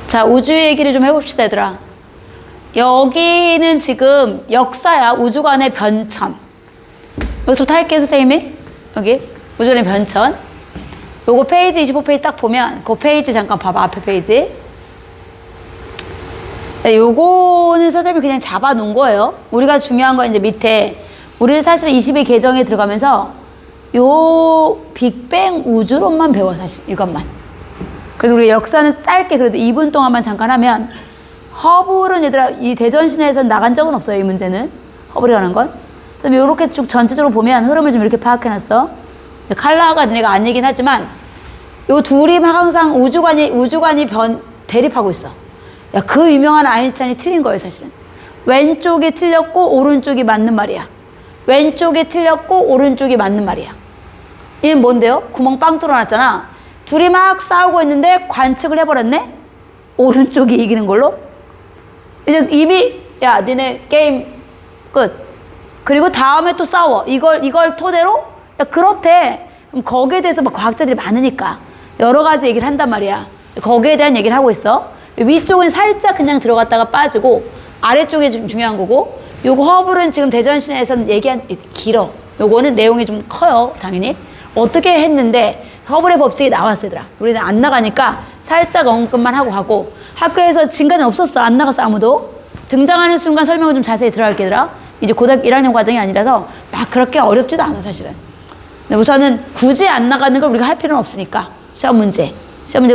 자, 우주 얘기를 좀 해봅시다, 얘들아. 여기는 지금 역사야. 우주관의 변천. 여기서부터 할게요, 선생님이. 여기 우주관의 변천. 요거 페이지 25페이지 딱 보면 그 페이지 잠깐 봐봐. 앞에 페이지. 네, 요거는 선생님이 그냥 잡아 놓은 거예요. 우리가 중요한 건 이제 밑에 우리 사실 22 계정에 들어가면서 요 빅뱅 우주론만 배워. 사실 이것만. 그래서 우리 역사는 짧게 그래도 2분 동안만 잠깐 하면, 허블은 얘들아 이 대전시내에서 나간 적은 없어요. 이 문제는 허블이라는 건. 그래서 이렇게 쭉 전체적으로 보면 흐름을 좀 이렇게 파악해놨어. 칼라가 내가 아니긴 하지만 요 둘이 항상 우주관이 대립하고 있어. 야, 그 유명한 아인슈타인이 틀린 거예요. 사실은 왼쪽이 틀렸고 오른쪽이 맞는 말이야. 왼쪽이 틀렸고 오른쪽이 맞는 말이야. 이게 뭔데요? 구멍 빵 뚫어놨잖아. 둘이 막 싸우고 있는데 관측을 해버렸네? 오른쪽이 이기는 걸로? 이제 이미, 야, 니네 게임 끝. 그리고 다음에 또 싸워. 이걸 토대로? 야, 그렇대. 그럼 거기에 대해서 막 과학자들이 많으니까 여러 가지 얘기를 한단 말이야. 거기에 대한 얘기를 하고 있어. 위쪽은 살짝 그냥 들어갔다가 빠지고, 아래쪽이 좀 중요한 거고, 요거 허블은 지금 대전시내에서는 얘기한, 길어. 요거는 내용이 좀 커요, 당연히. 어떻게 했는데, 허블의 법칙이 나왔어, 얘들아. 우리는 안 나가니까 살짝 언급만 하고 가고, 학교에서 진간이 없었어. 안 나갔어, 아무도. 등장하는 순간 설명을 좀 자세히 들어갈게, 얘들아. 이제 고등학교 1학년 과정이 아니라서 막 그렇게 어렵지도 않아, 사실은. 근데 우선은 굳이 안 나가는 걸 우리가 할 필요는 없으니까. 시험 문제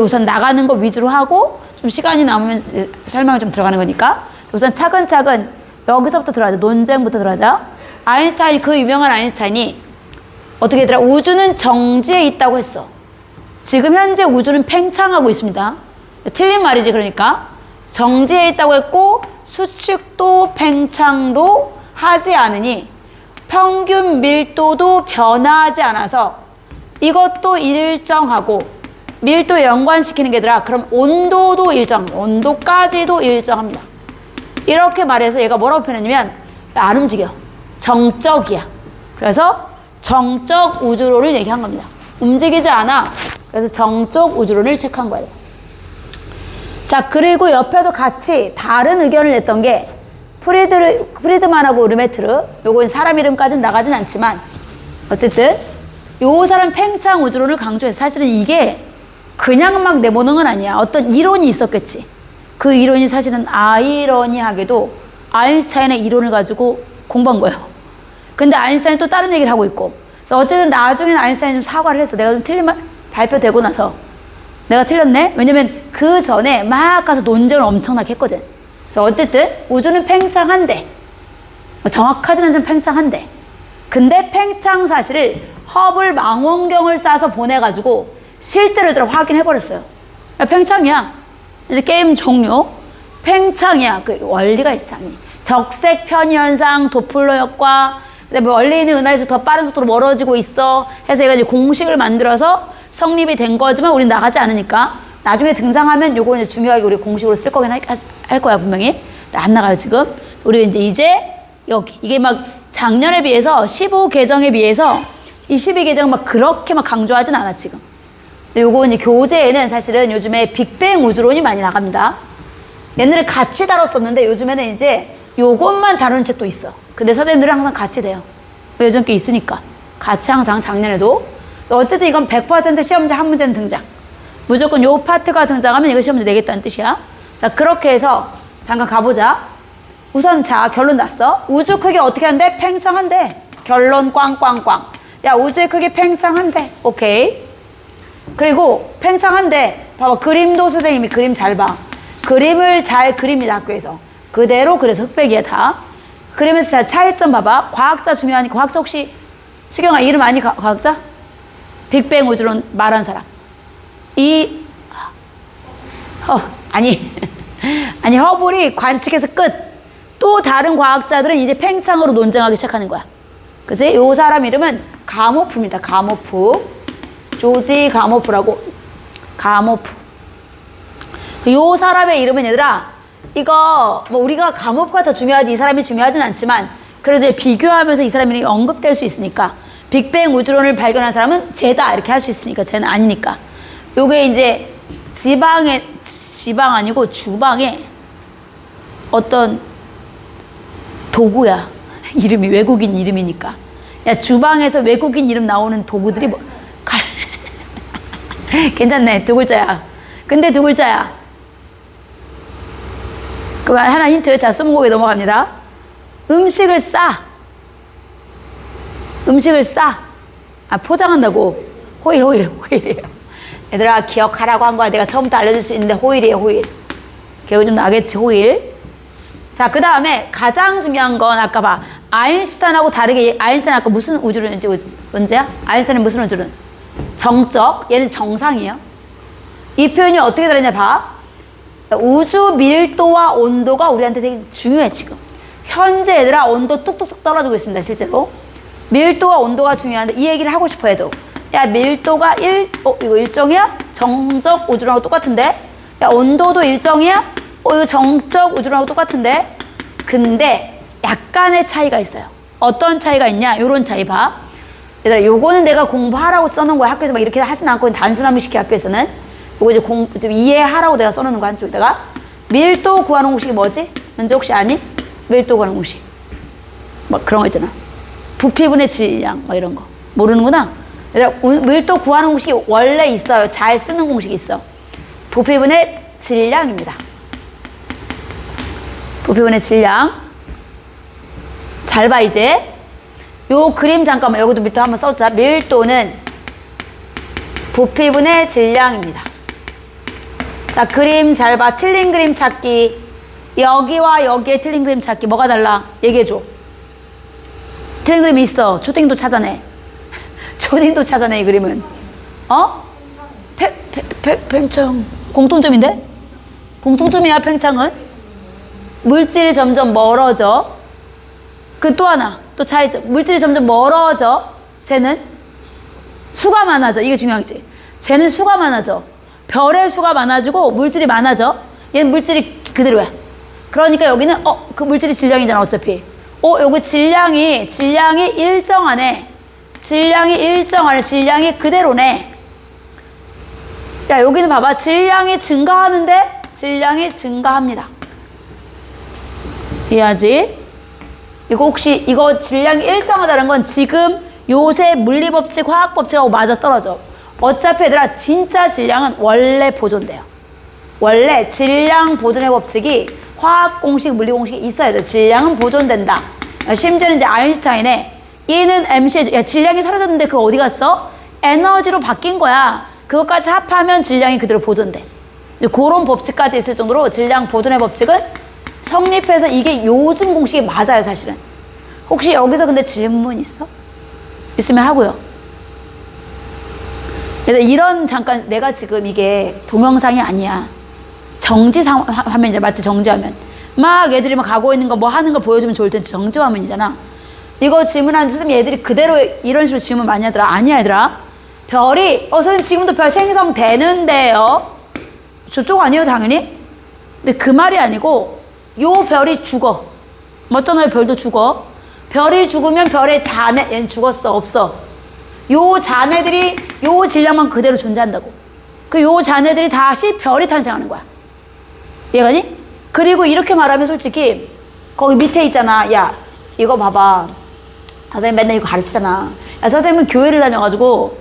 우선 나가는 거 위주로 하고, 좀 시간이 남으면 설명을 좀 들어가는 거니까. 우선 차근차근 여기서부터 들어가자. 논쟁부터 들어가자. 아인슈타인, 그 유명한 아인슈타인이 어떻게 얘들아, 우주는 정지에 있다고 했어. 지금 현재 우주는 팽창하고 있습니다. 틀린 말이지. 그러니까 정지에 있다고 했고, 수축도 팽창도 하지 않으니 평균 밀도도 변화하지 않아서 이것도 일정하고, 밀도에 연관시키는 게 아니라 그럼 온도도 온도까지도 일정합니다. 이렇게 말해서 얘가 뭐라고 표현했냐면, 안 움직여. 정적이야. 그래서 정적 우주론을 얘기한 겁니다. 움직이지 않아. 그래서 정적 우주론을 체크한 거예요. 자, 그리고 옆에서 같이 다른 의견을 냈던 게 프리드만하고 르메트르. 요건 사람 이름까지는 나가진 않지만 어쨌든 요 사람 팽창 우주론을 강조해서, 사실은 이게 그냥 막 내보는 건 아니야. 어떤 이론이 있었겠지. 그 이론이 사실은 아이러니하게도 아인슈타인의 이론을 가지고 공부한 거예요. 근데 아인슈타인이 또 다른 얘기를 하고 있고. 그래서 어쨌든 나중에는 아인슈타인이 좀 사과를 했어. 내가 좀 틀린 말 발표되고 나서 내가 틀렸네? 왜냐면 그 전에 막 가서 논쟁을 엄청나게 했거든. 그래서 어쨌든 우주는 팽창한데, 정확하지는 좀 팽창한데, 근데 팽창 사실을 허블 망원경을 쏴서 보내가지고 실제로 얘들아 확인해버렸어요. 야, 팽창이야. 이제 게임 종료. 팽창이야. 그 원리가 있어. 적색 편현상, 도플러 효과, 그다음에 원래 있는 은하에서 더 빠른 속도로 멀어지고 있어 해서 얘가 이제 공식을 만들어서 성립이 된 거지만 우린 나가지 않으니까 나중에 등장하면 요거 이제 중요하게 우리 공식으로 쓸 거긴 할 거야, 분명히. 안 나가요, 지금. 우리가 이제 여기 이게 막 작년에 비해서 15 계정에 비해서 이 12 계정 막 그렇게 막 강조하진 않아, 지금. 근데 요거 이제 교재에는 사실은 요즘에 빅뱅 우주론이 많이 나갑니다. 옛날에 같이 다뤘었는데 요즘에는 이제 요것만 다루는 책도 있어. 근데 선생님들은 항상 같이 돼요. 예전 게 있으니까. 같이 항상, 작년에도. 어쨌든 이건 100% 시험 문제 한 문제는 등장. 무조건 요 파트가 등장하면 이거 시험 문제 내겠다는 뜻이야. 자, 그렇게 해서 잠깐 가보자. 우선 자, 결론 났어. 우주 크기 어떻게 한대? 팽창한대. 결론 꽝꽝꽝. 야, 우주의 크기 팽창한대. 오케이. 그리고 팽창한대. 봐봐, 그림도 선생님이 그림 잘 봐. 그림을 잘 그립니다, 학교에서. 그대로 그래서 흑백이야, 다. 그림에서 자, 차이점 봐봐. 과학자 중요하니까. 과학자 혹시 수경아 이름 아니? 과학자? 빅뱅 우주론 말한 사람. 아니 아니, 허블이 관측해서 끝. 또 다른 과학자들은 이제 팽창으로 논쟁하기 시작하는 거야. 그치? 요 사람 이름은 가모프입니다. 가모프. 조지 가모프라고. 가모프. 요 사람의 이름은 얘들아, 이거 뭐 우리가 가모프가 더 중요하지 이 사람이 중요하진 않지만 그래도 비교하면서 이 사람 이름이 언급될 수 있으니까, 빅뱅 우주론을 발견한 사람은 쟤다 이렇게 할 수 있으니까, 쟤는 아니니까. 요게 이제 지방 아니고 주방에 어떤 도구야. 이름이 외국인 이름이니까. 야, 주방에서 외국인 이름 나오는 도구들이 뭐, 괜찮네. 두 글자야. 근데 두 글자야. 그만 하나 힌트. 자, 스무고개 넘어갑니다. 음식을 싸. 포장한다고. 호일이에요. 얘들아, 기억하라고 한 거야. 내가 처음부터 알려줄 수 있는데, 호일이에요, 호일. 기억이 좀 나겠지, 호일. 자, 그 다음에 가장 중요한 건 아까 봐. 아인슈타인하고 다르게, 아인슈타인 아까 무슨 우주론 문제야? 아인슈타인은 무슨 우주론? 정적. 얘는 정상이에요. 이 표현이 어떻게 다르냐 봐. 우주 밀도와 온도가 우리한테 되게 중요해, 지금. 현재 얘들아, 온도 뚝뚝뚝 떨어지고 있습니다, 실제로. 밀도와 온도가 중요한데 이 얘기를 하고 싶어 해도. 야, 밀도가 이거 일정이야? 정적 우주론하고 똑같은데? 야, 온도도 일정이야? 이거 정적 우주론하고 똑같은데? 근데 약간의 차이가 있어요. 어떤 차이가 있냐? 요런 차이 봐. 얘들아, 요거는 내가 공부하라고 써놓은 거야. 학교에서 막 이렇게 하진 않고 단순함을 시켜, 학교에서는. 요거 이제 좀 이해하라고 내가 써놓는 거 한쪽에다가. 밀도 구하는 공식이 뭐지? 문제 혹시 아니? 밀도 구하는 공식. 막 그런 거 있잖아. 부피분의 질량, 막 이런 거. 모르는구나? 얘들아, 밀도 구하는 공식이 원래 있어요. 잘 쓰는 공식이 있어. 부피분의 질량입니다. 부피분의 질량. 잘 봐, 이제. 요 그림 잠깐만, 여기도 밀도 한번 써주자. 밀도는 부피분의 질량입니다. 자, 그림 잘 봐. 틀린 그림 찾기. 여기와 여기에 틀린 그림 찾기. 뭐가 달라? 얘기해줘. 틀린 그림이 있어. 초딩도 찾아내. 초딩도 찾아내, 이 그림은. 팽창. 공통점인데? 공통점이야, 팽창은. 물질이 점점 멀어져. 그 또 하나. 또 차이점. 물질이 점점 멀어져. 쟤는 수가 많아져. 이게 중요하지. 쟤는 수가 많아져. 별의 수가 많아지고 물질이 많아져. 얘는 물질이 그대로야. 그러니까 여기는 그 물질이 질량이잖아, 어차피. 여기 질량이 일정하네. 질량이 그대로네. 야, 여기는 봐봐. 질량이 증가하는데 질량이 증가합니다. 이해하지? 이거 질량이 일정하다는 건 지금 요새 물리법칙, 화학법칙하고 맞아떨어져. 어차피 얘들아, 진짜 질량은 원래 보존돼요. 원래 질량 보존의 법칙이 화학공식, 물리공식이 있어야 돼. 질량은 보존된다. 심지어는 이제 아인슈타인의 E는 mc의, 야, 질량이 사라졌는데 그거 어디 갔어? 에너지로 바뀐 거야. 그것까지 합하면 질량이 그대로 보존돼. 이제 그런 법칙까지 있을 정도로 질량 보존의 법칙은 성립해서 이게 요즘 공식이 맞아요, 사실은. 혹시 여기서 근데 질문 있어? 있으면 하고요. 이런 잠깐 내가 지금 이게 동영상이 아니야. 정지 화면이잖아. 마치 정지화면. 막 애들이 막 가고 있는 거 뭐 하는 거 보여주면 좋을 텐데 정지 화면이잖아. 이거 질문하는 선생님 애들이 그대로 이런 식으로 질문 많이 하더라. 아니야, 얘들아. 별이 선생님 지금도 별 생성되는데요. 저쪽 아니에요, 당연히. 근데 그 말이 아니고 요 별이 죽어. 맞잖아요, 별도 죽어. 별이 죽으면 별의 잔해, 얘는 죽었어, 없어. 요 잔해들이 요 질량만 그대로 존재한다고. 그 요 잔해들이 다시 별이 탄생하는 거야. 이해가니? 그리고 이렇게 말하면 솔직히 거기 밑에 있잖아. 야, 이거 봐봐. 선생님 맨날 이거 가르치잖아. 야, 선생님은 교회를 다녀가지고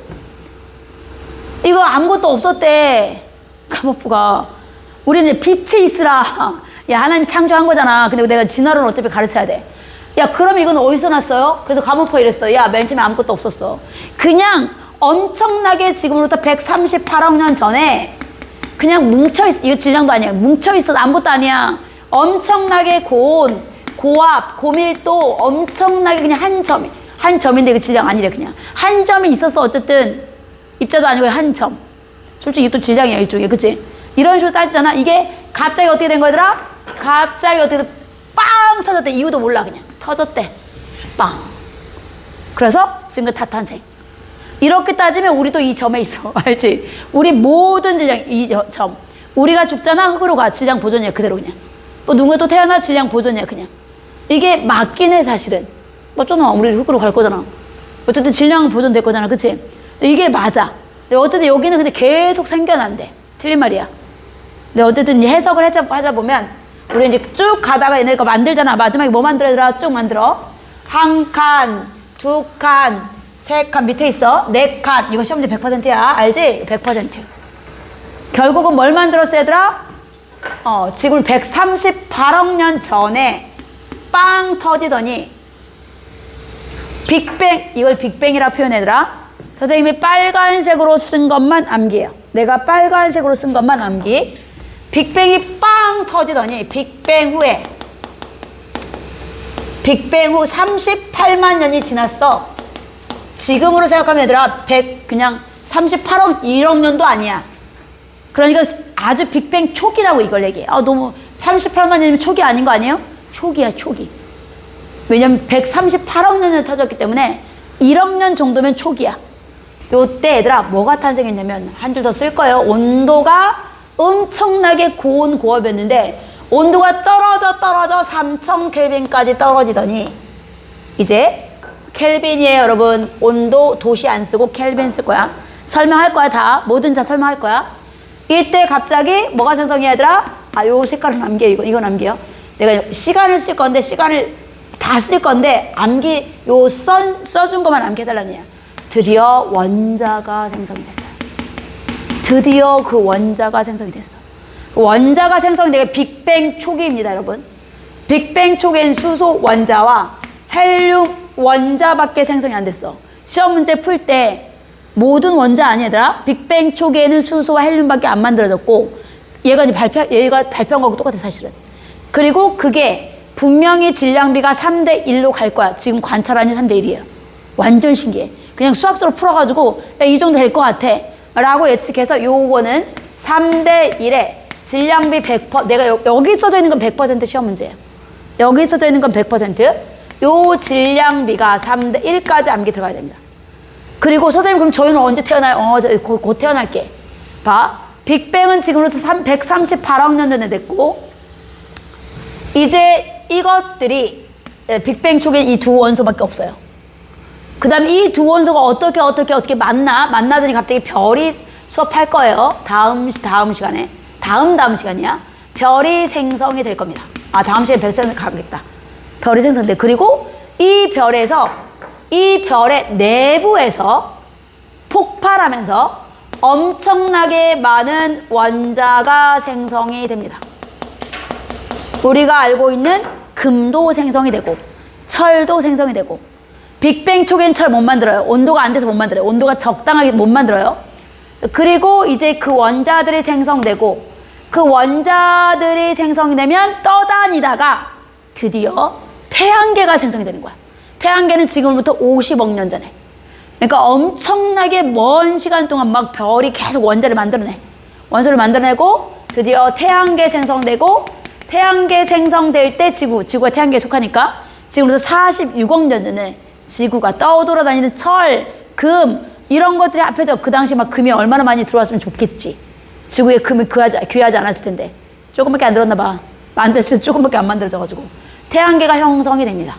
이거 아무것도 없었대. 과목부가. 우리는 빛이 있으라. 야, 하나님이 창조한 거잖아. 근데 내가 진화론을 어차피 가르쳐야 돼. 야, 그럼 이건 어디서 났어요? 그래서 과목부 이랬어. 야, 맨 처음에 아무것도 없었어. 그냥 엄청나게 지금으로부터 138억 년 전에 그냥 뭉쳐있어. 이거 질량도 아니야. 뭉쳐있어. 아무것도 아니야. 엄청나게 고압, 고밀도, 엄청나게 그냥 한 점인데 그 질량 아니래, 그냥. 한 점이 있었어, 어쨌든. 입자도 아니고 한 점. 솔직히 또 질량이야, 일종의. 그치? 이런 식으로 따지잖아. 이게 갑자기 어떻게 된 거더라? 갑자기 어떻게 빵 터졌대. 이유도 몰라, 그냥. 터졌대. 빵. 그래서 지금 다 탄생. 이렇게 따지면 우리도 이 점에 있어. 알지? 우리 모든 질량, 이 점. 우리가 죽잖아, 흙으로 가. 질량 보존이야, 그대로 그냥. 또 누군가 또 태어나, 질량 보존이야, 그냥. 이게 맞긴 해, 사실은. 맞잖아. 우리 흙으로 갈 거잖아. 어쨌든 질량은 보존될 거잖아, 그치? 이게 맞아. 어쨌든 여기는 근데 계속 생겨난대. 틀린 말이야. 근데 어쨌든 이제 해석을 하다 보면 우리 이제 쭉 가다가 얘네 거 만들잖아. 마지막에 뭐 만들어 얘들아? 쭉 만들어. 한 칸, 두 칸, 세 칸 밑에 있어. 네 칸. 이거 시험 문제 100%야. 알지? 100%. 결국은 뭘 만들었어 얘들아? 지금 138억 년 전에 빵 터지더니 빅뱅, 이걸 빅뱅이라 표현해더라. 선생님이 빨간색으로 쓴 것만 암기해요. 내가 빨간색으로 쓴 것만 암기. 빅뱅이 빵 터지더니 빅뱅 후 38만 년이 지났어. 지금으로 생각하면 얘들아 그냥 38억 1억 년도 아니야. 그러니까 아주 빅뱅 초기라고 이걸 얘기해. 너무 38만 년이면 초기 아닌 거 아니에요? 초기야 초기. 왜냐면 138억 년에 터졌기 때문에 1억 년 정도면 초기야. 요때 얘들아 뭐가 탄생했냐면 한 줄 더 쓸 거예요. 온도가 엄청나게 고온 고압이었는데 온도가 떨어져 3000 켈빈까지 떨어지더니 이제 켈빈이에요 여러분. 온도 도시 안 쓰고 켈빈 쓸 거야. 설명할 거야 다. 뭐든 다 설명할 거야. 이때 갑자기 뭐가 생성해 얘들아? 요 색깔은 남겨. 이거 남겨요. 내가 시간을 쓸 건데 시간을 다 쓸 건데 암기 써준 것만 암기해달라는 얘야. 드디어 원자가 생성이 됐어요. 드디어 그 원자가 생성이 됐어. 원자가 생성이 되게 빅뱅 초기입니다 여러분. 빅뱅 초기엔 수소 원자와 헬륨 원자밖에 생성이 안 됐어. 시험 문제 풀 때 모든 원자 아니더라. 빅뱅 초기에는 수소와 헬륨밖에 안 만들어졌고 얘가 발표한 거하고 똑같아 사실은. 그리고 그게 분명히 질량비가 3대 1로 갈 거야. 지금 관찰하니 3대 1이에요. 완전 신기해. 그냥 수학적으로 풀어가지고 이 정도 될 것 같아 라고 예측해서 요거는 3대 1에 질량비 100%, 내가 여기 써져 있는 건 100% 시험 문제예요. 여기 써져 있는 건 100%. 요 질량비가 3대 1까지 암기 들어가야 됩니다. 그리고 선생님 그럼 저희는 언제 태어나요? 곧 태어날게. 봐. 빅뱅은 지금으로부터 138억 년 전에 됐고 이제 이것들이 빅뱅 초기에 이 두 원소밖에 없어요. 그 다음에 이 두 원소가 어떻게 만나더니 갑자기 별이 수업할 거예요. 다음 시간에. 다음 시간이야. 별이 생성이 될 겁니다. 다음 시간에 별생을 가겠다. 별이 생성돼. 그리고 이 별의 내부에서 폭발하면서 엄청나게 많은 원자가 생성이 됩니다. 우리가 알고 있는 금도 생성이 되고 철도 생성이 되고 빅뱅 초기엔 철 못 만들어요. 온도가 안 돼서 못 만들어요. 온도가 적당하게 못 만들어요. 그리고 이제 그 원자들이 생성되고 그 원자들이 생성이 되면 떠다니다가 드디어 태양계가 생성이 되는 거야. 태양계는 지금부터 50억 년 전에. 그러니까 엄청나게 먼 시간 동안 막 별이 계속 원자를 만들어내. 원소를 만들어내고 드디어 태양계 생성되고 태양계 생성될 때 지구가 태양계에 속하니까 지금부터 46억 년 전에 지구가 떠돌아다니는 철, 금 이런 것들이 합해져. 그 당시 막 금이 얼마나 많이 들어왔으면 좋겠지. 지구에 금이 귀하지 않았을 텐데 조금밖에 안 들었나 봐. 만들었을 때 조금밖에 안 만들어져가지고 태양계가 형성이 됩니다.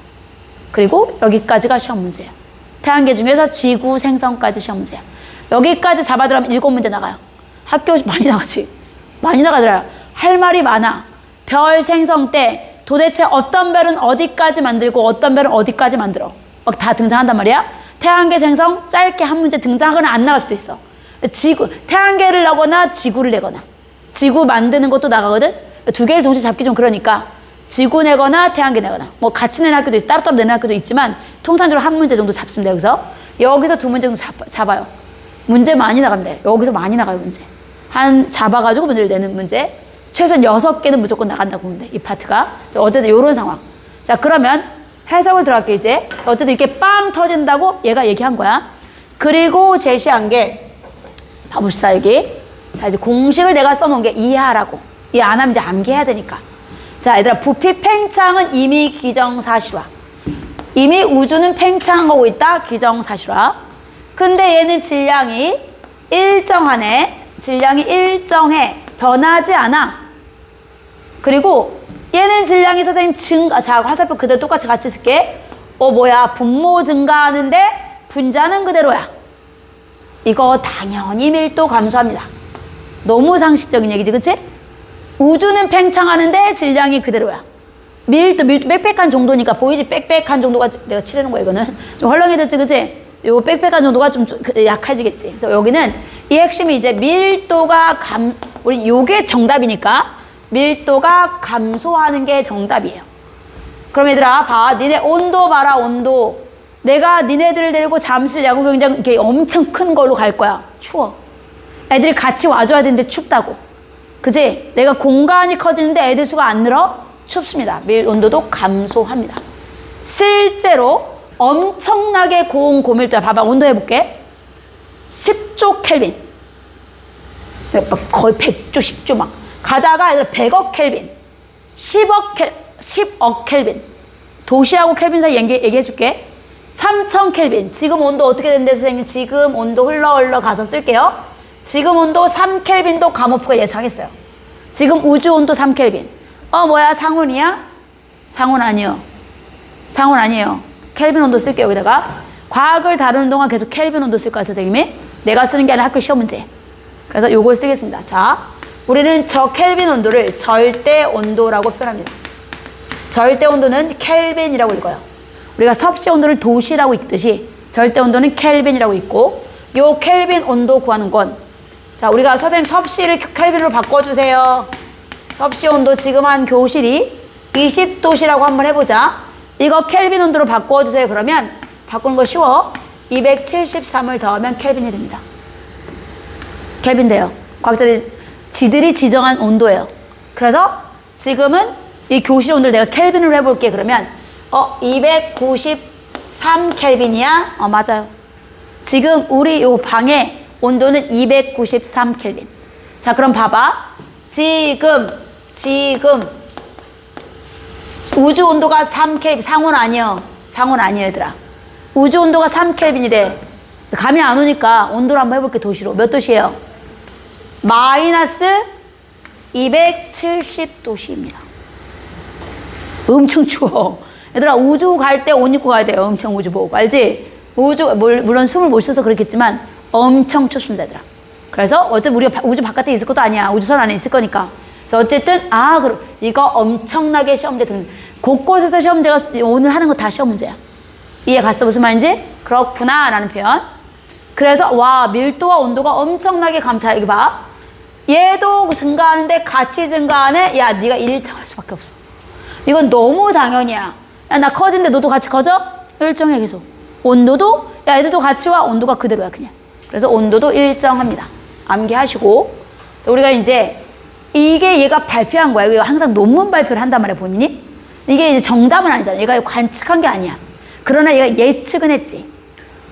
그리고 여기까지가 시험 문제예요. 태양계 중에서 지구 생성까지 시험 문제야. 여기까지 잡아들어가면 7문제 나가요. 학교 많이 나가지. 많이 나가더라. 할 말이 많아. 별 생성 때 도대체 어떤 별은 어디까지 만들고 어떤 별은 어디까지 만들어. 막 다 등장한단 말이야. 태양계 생성 짧게 한 문제 등장하거나 안 나갈 수도 있어. 태양계를 내거나 지구를 내거나. 지구 만드는 것도 나가거든. 두 개를 동시에 잡기 좀 그러니까 지구 내거나 태양계 내거나. 뭐 같이 내는 학교도 있고 따로따로 내는 학교도 있지만 통상적으로 한 문제 정도 잡습니다. 여기서 두 문제 정도 잡아요. 문제 많이 나간대. 여기서 많이 나가요 문제. 잡아가지고 문제를 내는 문제. 최소한 6개는 무조건 나간다고 보면 돼. 이 파트가. 어쨌든 이런 상황. 자 그러면 해석을 들어갈게 이제. 어쨌든 이렇게 빵 터진다고 얘가 얘기한 거야. 그리고 제시한 게 봐봅시다 여기. 자 이제 공식을 내가 써놓은 게 이해하라고. 이해 안 하면 이제 암기해야 되니까. 자 얘들아 부피 팽창은 이미 기정사실화. 이미 우주는 팽창하고 있다. 기정사실화. 근데 얘는 질량이 일정하네. 질량이 일정해. 변하지 않아. 그리고 얘는 질량이 선생님 자 화살표 그대로 똑같이 같이 쓸게. 분모 증가하는데 분자는 그대로야. 이거 당연히 밀도 감소합니다. 너무 상식적인 얘기지, 그치? 우주는 팽창하는데 질량이 그대로야. 밀도 빽빽한 정도니까 보이지? 빽빽한 정도가 내가 칠해놓은 거야. 이거는 좀 헐렁해졌지, 그치? 요거 빽빽한 정도가 좀 약해지겠지. 그래서 여기는 이 핵심이 이제 밀도가 우리 요게 정답이니까 밀도가 감소하는 게 정답이에요. 그럼 얘들아 봐. 니네 온도 봐라. 온도. 내가 니네들을 데리고 잠실 야구경기장 이렇게 엄청 큰 걸로 갈 거야. 추워. 애들이 같이 와줘야 되는데 춥다고. 그지? 내가 공간이 커지는데 애들 수가 안 늘어? 춥습니다. 밀 온도도 감소합니다. 실제로 엄청나게 고온 고밀도야. 봐봐. 온도 해볼게. 10조 켈빈. 거의 100조, 10조 막. 가다가 얘들아 100억 켈빈. 10억 켈빈. 도시하고 켈빈 사이 얘기해 줄게. 3000 켈빈. 지금 온도 어떻게 된대, 선생님? 지금 온도 흘러 가서 쓸게요. 지금 온도 3 켈빈도 과목표가 예상했어요. 지금 우주 온도 3 켈빈. 뭐야? 상온이야? 상온 아니요. 상온 아니에요. 켈빈 온도 쓸게요, 여기다가. 과학을 다루는 동안 계속 켈빈 온도 쓸 거야, 선생님이. 내가 쓰는 게 아니라 학교 시험 문제. 그래서 요걸 쓰겠습니다. 자, 우리는 저 켈빈 온도를 절대 온도라고 표현합니다. 절대 온도는 켈빈이라고 읽어요. 우리가 섭씨 온도를 도시라고 읽듯이 절대 온도는 켈빈이라고 읽고, 요 켈빈 온도 구하는 건, 자, 우리가 선생님 섭씨를 켈빈으로 바꿔주세요. 섭씨 온도 지금 한 교실이 20도시라고 한번 해보자. 이거 켈빈 온도로 바꿔주세요. 그러면 바꾸는 거 쉬워. 273을 더하면 켈빈이 됩니다. 켈빈 돼요. 과학자들이 지들이 지정한 온도예요. 그래서 지금은 이 교실 온도를 내가 켈빈으로 해볼게. 그러면 293 켈빈이야? 맞아요. 지금 우리 요 방의 온도는 293 켈빈. 자, 그럼 봐봐. 지금 우주 온도가 3 켈빈. 상온 아니요. 상온 아니에요, 얘들아. 우주 온도가 3 켈빈이래. 감이 안 오니까 온도를 한번 해볼게, 도시로. 몇 도시예요? 마이너스 270도씨입니다. 엄청 추워. 얘들아, 우주 갈 때 옷 입고 가야 돼요. 엄청 우주 보고. 알지? 물론 숨을 못 쉬어서 그렇겠지만 엄청 춥습니다, 얘들아. 그래서 어차피 우리가 우주 바깥에 있을 것도 아니야. 우주선 안에 있을 거니까. 그래서 어쨌든, 그럼 이거 엄청나게 시험 문제 듣는, 곳곳에서 시험 문제가 오늘 하는 거 다 시험 문제야. 이해 갔어? 무슨 말인지? 그렇구나, 라는 표현. 그래서, 와, 밀도와 온도가 엄청나게 감차. 여기 봐. 얘도 증가하는데 같이 증가하네? 야, 네가 1등할 수밖에 없어. 이건 너무 당연이야. 야, 나 커진데 너도 같이 커져? 일정해, 계속. 온도도, 야, 애들도 같이 와. 온도가 그대로야, 그냥. 그래서 온도도 일정합니다. 암기하시고. 우리가 이제, 이게 얘가 발표한 거야. 이거 항상 논문 발표를 한단 말이야, 본인이. 이게 이제 정답은 아니잖아. 얘가 관측한 게 아니야. 그러나 얘가 예측은 했지.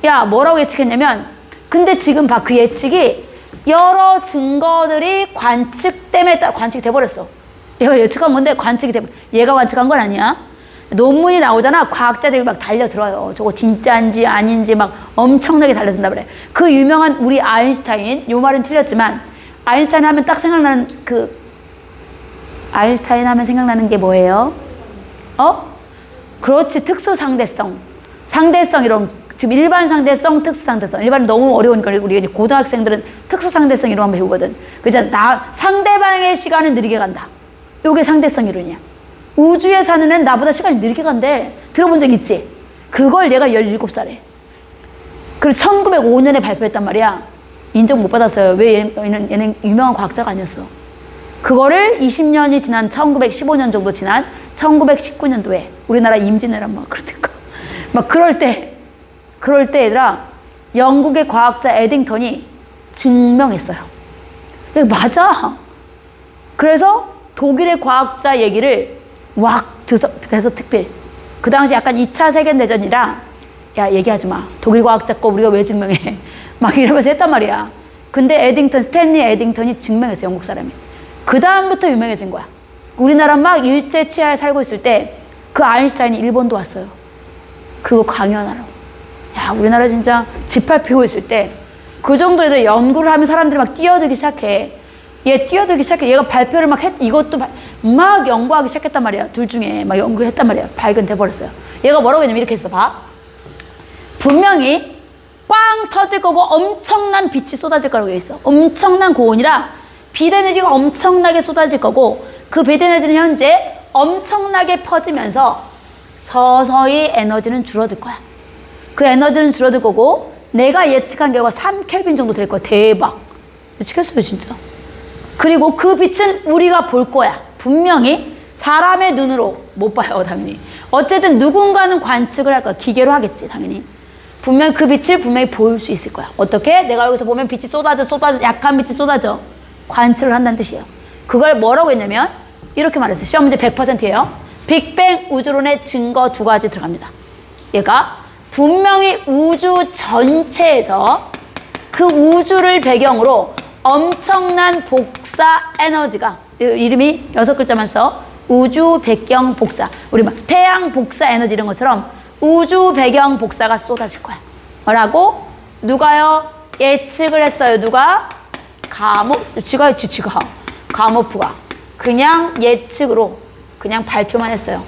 야, 뭐라고 예측했냐면, 근데 지금 봐. 그 예측이 여러 증거들이 관측 때문에 따라 관측이 돼버렸어. 얘가 예측한 건데 관측이 돼버렸어. 얘가 관측한 건 아니야. 논문이 나오잖아. 과학자들이 막 달려들어요. 저거 진짜인지 아닌지 막 엄청나게 달려든다 그래. 그 유명한 우리 아인슈타인, 요 말은 틀렸지만, 아인슈타인 하면 딱 생각나는 아인슈타인 하면 생각나는 게 뭐예요? 그렇지. 특수 상대성. 상대성 이런, 지금 일반 상대성, 특수 상대성. 일반은 너무 어려우니까 우리 고등학생들은 특수 상대성 이런 거 배우거든. 그죠? 상대방의 시간은 느리게 간다. 요게 상대성 이론이야. 우주에 사는 애는 나보다 시간이 느리게 간대. 들어본 적 있지? 그걸 얘가 17살에. 그리고 1905년에 발표했단 말이야. 인정 못 받았어요. 왜 얘는 유명한 과학자가 아니었어. 그거를 20년이 지난 1915년 정도 지난 1919년도에 우리나라 임진왜란 막 그러니까 막 그럴 때 얘들아, 영국의 과학자 에딩턴이 증명했어요. 맞아. 그래서 독일의 과학자 얘기를 왁 돼서 특별. 그 당시 약간 2차 세계대전이라, 야, 얘기하지 마. 독일 과학자 거 우리가 왜 증명해. 막 이러면서 했단 말이야. 근데 스탠리 에딩턴이 증명했어, 영국 사람이. 그 다음부터 유명해진 거야. 우리나라 막 일제 치하에 살고 있을 때 그 아인슈타인이 일본도 왔어요. 그거 강연하라고. 야, 우리나라 진짜 짓밟히고 있을 때 그 정도로 연구를 하면 사람들이 막 뛰어들기 시작해. 얘가 발표를 막 이것도 막 연구하기 시작했단 말이야. 둘 중에 막 연구했단 말이야. 발견돼 버렸어요. 얘가 뭐라고 했냐면 이렇게 했어. 봐. 분명히 꽝 터질 거고 엄청난 빛이 쏟아질 거라고 했어. 엄청난 고온이라 빛 에너지가 엄청나게 쏟아질 거고 그 빛 에너지는 현재 엄청나게 퍼지면서 서서히 에너지는 줄어들 거야. 그 에너지는 줄어들 거고 내가 예측한 결과 3켈빈 정도 될 거야. 대박. 예측했어요 진짜. 그리고 그 빛은 우리가 볼 거야. 분명히 사람의 눈으로 못 봐요 당연히. 어쨌든 누군가는 관측을 할 거야. 기계로 하겠지 당연히. 분명히 그 빛을 분명히 볼 수 있을 거야. 어떻게? 내가 여기서 보면 빛이 쏟아져 약한 빛이 쏟아져. 관측을 한다는 뜻이에요. 그걸 뭐라고 했냐면 이렇게 말했어요. 시험 문제 100%예요. 빅뱅 우주론의 증거 2가지 들어갑니다. 얘가 분명히 우주 전체에서 그 우주를 배경으로 엄청난 복사 에너지가 이름이 6글자만 써. 우주 배경 복사. 우리 막 태양 복사 에너지 이런 것처럼 우주 배경 복사가 쏟아질 거야. 뭐라고? 누가요? 예측을 했어요. 누가? 지가 가모프가 그냥 예측으로 그냥 발표만 했어요.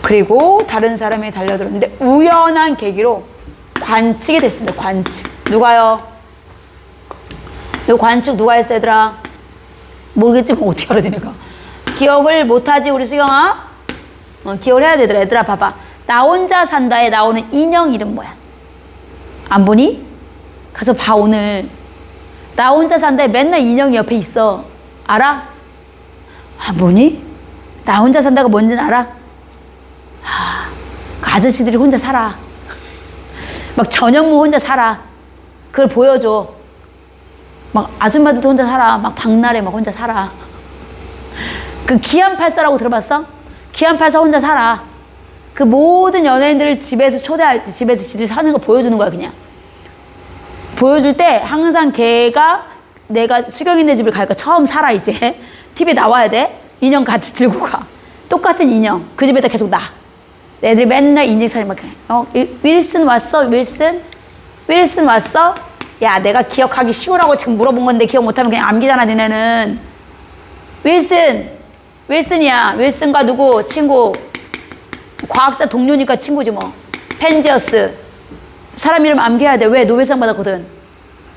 그리고 다른 사람이 달려들었는데 우연한 계기로 관측이 됐습니다. 관측. 누가요? 너 관측 누가 했어 얘들아? 모르겠지 뭐 어떻게 알아 니네가. 기억을 못하지 우리 수경아? 기억을 해야 되더라. 얘들아 봐봐. 나 혼자 산다에 나오는 인형 이름 뭐야? 안 보니? 가서 봐 오늘. 나 혼자 산다에 맨날 인형이 옆에 있어. 알아? 안 보니? 나 혼자 산다가 뭔지는 알아? 그 아저씨들이 혼자 살아. 막 전현무 혼자 살아. 그걸 보여줘. 막 아줌마들도 혼자 살아. 막 박나래 막 혼자 살아. 그 기안84라고 들어봤어? 기안84 혼자 살아. 그 모든 연예인들을 집에서 초대할 때 집에서 지들이 사는 거 보여주는 거야 그냥. 보여줄 때 항상 걔가 내가 수경이네 집을 가니까 처음 살아 이제. TV에 나와야 돼. 인형 같이 들고 가. 똑같은 인형. 그 집에다 계속 놔. 애들이 맨날 인증사진 막 해. 윌슨 왔어? 윌슨 왔어? 야 내가 기억하기 쉬우라고 지금 물어본 건데 기억 못하면 그냥 암기잖아 니네는. 윌슨이야. 윌슨과 누구? 친구. 과학자 동료니까 친구지 뭐. 펜지어스. 사람 이름 암기해야 돼. 왜? 노벨상 받았거든.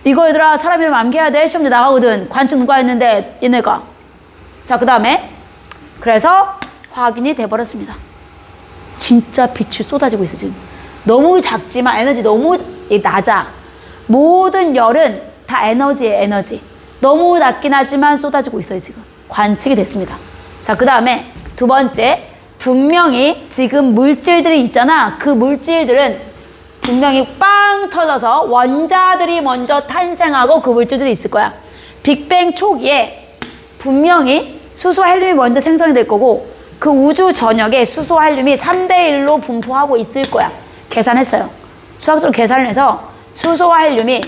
이거 얘들아 사람 이름 암기해야 돼. 시험대 나가거든. 관측 누가 했는데 얘네가. 자 그 다음에 그래서 확인이 돼버렸습니다. 진짜 빛이 쏟아지고 있어 지금. 너무 작지만 에너지 너무 낮아. 모든 열은 다 에너지에 에너지. 너무 낮긴 하지만 쏟아지고 있어요 지금. 관측이 됐습니다. 자 그 다음에 두 번째. 분명히 지금 물질들이 있잖아. 그 물질들은 분명히 빵 터져서 원자들이 먼저 탄생하고 그 물질들이 있을 거야. 빅뱅 초기에 분명히 수소와 헬륨이 먼저 생성이 될 거고 그 우주 전역에 수소와 헬륨이 3대1로 분포하고 있을 거야. 계산했어요. 수학적으로 계산을 해서 수소와 헬륨이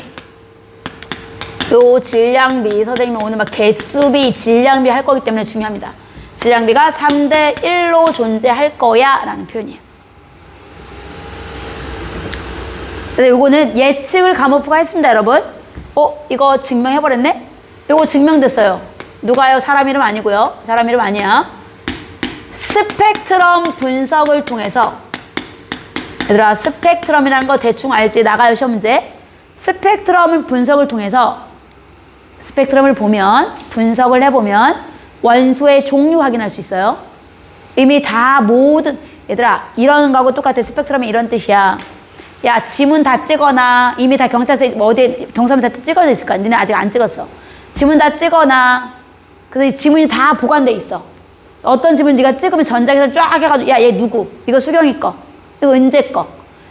요 질량비 선생님이 오늘 막 개수비 질량비 할 거기 때문에 중요합니다. 질량비가 3대1로 존재할 거야 라는 표현이에요. 그래서 요거는 예측을 가모프가 했습니다 여러분. 이거 증명해버렸네? 요거 증명됐어요. 누가요? 사람 이름 아니고요. 사람 이름 아니야. 스펙트럼 분석을 통해서 얘들아 스펙트럼이라는 거 대충 알지? 나가요 시험 문제. 스펙트럼 분석을 통해서 스펙트럼을 보면 분석을 해보면 원소의 종류 확인할 수 있어요. 이미 다 모든 얘들아 이런 거하고 똑같아. 스펙트럼이 이런 뜻이야. 야 지문 다 찍어놔. 이미 다 경찰서 어디에 동사무소 찍어져 있을 거야. 니네 아직 안 찍었어. 지문 다 찍어놔. 그래서 이 지문이 다 보관돼 있어. 어떤 지문 네가 찍으면 전자기에서 쫙 해가지고 야 얘 누구? 이거 수경이 거. 이거 은재 거.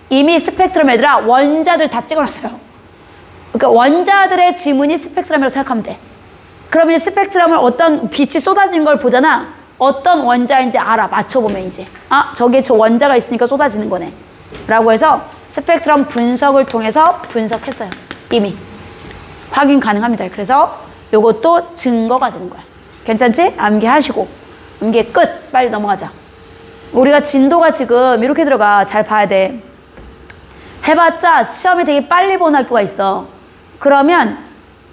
이미 스펙트럼 얘들아 원자들 다 찍어놨어요. 그러니까 원자들의 지문이 스펙트럼이라고 생각하면 돼. 그러면 스펙트럼을 어떤 빛이 쏟아진 걸 보잖아. 어떤 원자인지 알아. 맞춰보면 이제 저기에 저 원자가 있으니까 쏟아지는 거네 라고 해서 스펙트럼 분석을 통해서 분석했어요. 이미 확인 가능합니다. 그래서 요것도 증거가 되는 거야. 괜찮지? 암기하시고 암기 끝. 빨리 넘어가자. 우리가 진도가 지금 이렇게 들어가. 잘 봐야 돼. 해봤자 시험이 되게 빨리 보는 학교가 있어. 그러면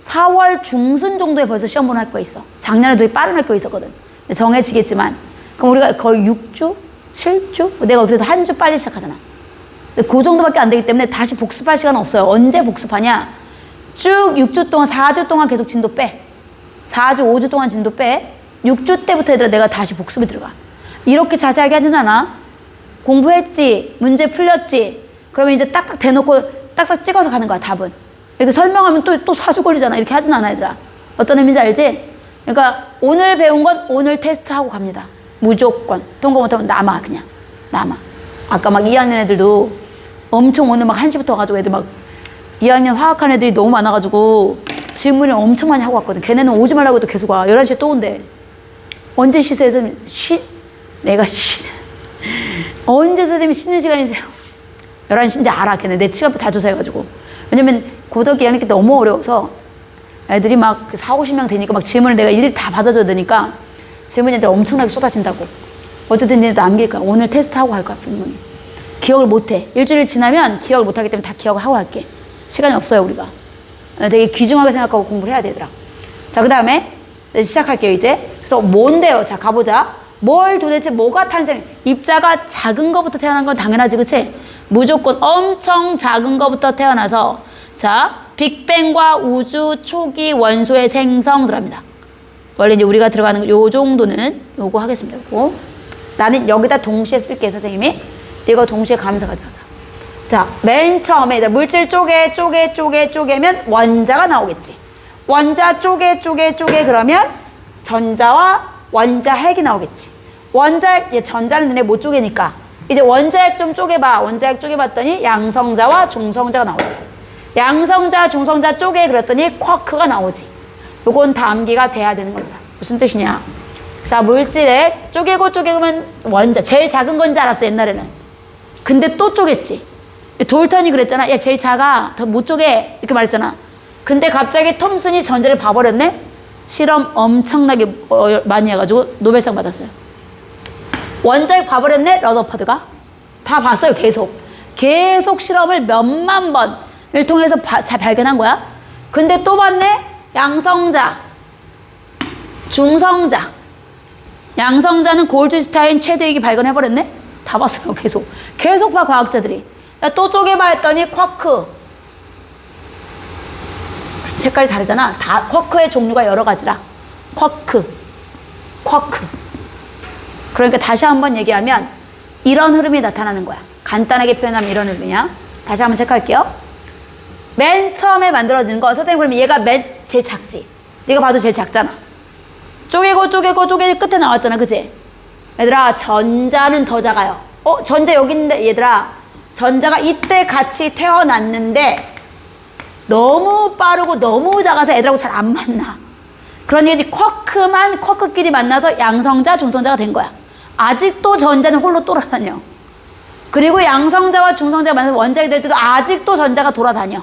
4월 중순 정도에 벌써 시험 보는 학교가 있어. 작년에 되게 빠른 학교가 있었거든. 정해지겠지만 그럼 우리가 거의 6주? 7주? 내가 그래도 한 주 빨리 시작하잖아. 근데 그 정도밖에 안 되기 때문에 다시 복습할 시간은 없어요. 언제 복습하냐? 쭉 6주 동안 4주 동안 계속 진도 빼. 4주, 5주 동안 진도 빼. 6주 때부터 얘들아 내가 다시 복습이 들어가. 이렇게 자세하게 하진 않아. 공부했지, 문제 풀렸지. 그러면 이제 딱딱 대놓고 딱딱 찍어서 가는 거야, 답은. 이렇게 설명하면 또 4주 걸리잖아. 이렇게 하진 않아, 얘들아. 어떤 의미인지 알지? 그러니까 오늘 배운 건 오늘 테스트하고 갑니다. 무조건. 통과 못하면 남아, 그냥. 남아. 아까 막 2학년 애들도 엄청 오늘 막 1시부터 와가지고 애들 막 2학년 화학한 애들이 너무 많아가지고 질문을 엄청 많이 하고 왔거든. 걔네는 오지 말라고 해도 계속 와. 11시에 또 온대. 언제 쉬세요? 내가 언제 선생님이 쉬는 시간이세요? 11시인지 알아. 걔네 내 시간표 다 조사해가지고. 왜냐면 고등학교 2학년 때 너무 어려워서 애들이 막 40~50명 되니까 막 질문을 내가 일일이 다 받아줘야 되니까 질문이 애들 엄청나게 쏟아진다고. 어쨌든 얘네도 남길 거야. 오늘 테스트하고 갈 거야, 분명히. 기억을 못해. 일주일 지나면 기억을 못하기 때문에 다 기억을 하고 할게. 시간이 없어요, 우리가. 되게 귀중하게 생각하고 공부를 해야 되더라. 자, 그 다음에 시작할게요, 이제. 그래서 뭔데요? 자, 가보자. 뭘 도대체 뭐가 탄생? 입자가 작은 거부터 태어난 건 당연하지, 그치? 무조건 엄청 작은 거부터 태어나서 자, 빅뱅과 우주 초기 원소의 생성 들어갑니다. 원래 이제 우리가 들어가는 요 정도는 요거 하겠습니다. 요거. 나는 여기다 동시에 쓸게, 선생님이. 이거 동시에 가면서 가져가자. 자, 맨 처음에 물질 쪼개면 원자가 나오겠지. 원자 쪼개 그러면 전자와 원자핵이 나오겠지. 원자핵, 전자는 너네 못 쪼개니까. 이제 원자핵 좀 쪼개봐. 원자핵 쪼개봤더니 양성자와 중성자가 나오지. 양성자, 중성자 쪼개 그랬더니 쿼크가 나오지. 요건 다 암기가 돼야 되는 겁니다. 무슨 뜻이냐. 자, 물질에 쪼개면 원자, 제일 작은 건지 알았어, 옛날에는. 근데 또 쪼갰지. 돌턴이 그랬잖아. 야, 제일 작아. 더 못 쪼개. 이렇게 말했잖아. 근데 갑자기 톰슨이 전자를 봐버렸네? 실험 엄청나게 많이 해가지고 노벨상 받았어요. 원자핵 봐버렸네? 러더퍼드가. 다 봤어요, 계속 실험을 몇만 번을 통해서 잘 발견한 거야. 근데 또 봤네? 양성자, 중성자. 양성자는 골드스타인 최대위기 발견해버렸네? 다 봤어요, 계속 봐, 과학자들이. 야, 또 쪼개봐 했더니 쿼크. 색깔이 다르잖아. 다 쿼크의 종류가 여러 가지라. 쿼크. 그러니까 다시 한번 얘기하면 이런 흐름이 나타나는 거야. 간단하게 표현하면 이런 흐름이야. 다시 한번 체크할게요. 맨 처음에 만들어지는 거, 선생님 그러면 얘가 제일 작지? 네가 봐도 제일 작잖아. 쪼개고 끝에 나왔잖아, 그치? 얘들아, 전자는 더 작아요. 전자 여기 있는데, 얘들아, 전자가 이때 같이 태어났는데 너무 빠르고 너무 작아서 애들하고 잘 안 만나. 그러니 이제 쿼크끼리 만나서 양성자, 중성자가 된 거야. 아직도 전자는 홀로 돌아다녀. 그리고 양성자와 중성자가 만나서 원자핵이 될 때도 아직도 전자가 돌아다녀.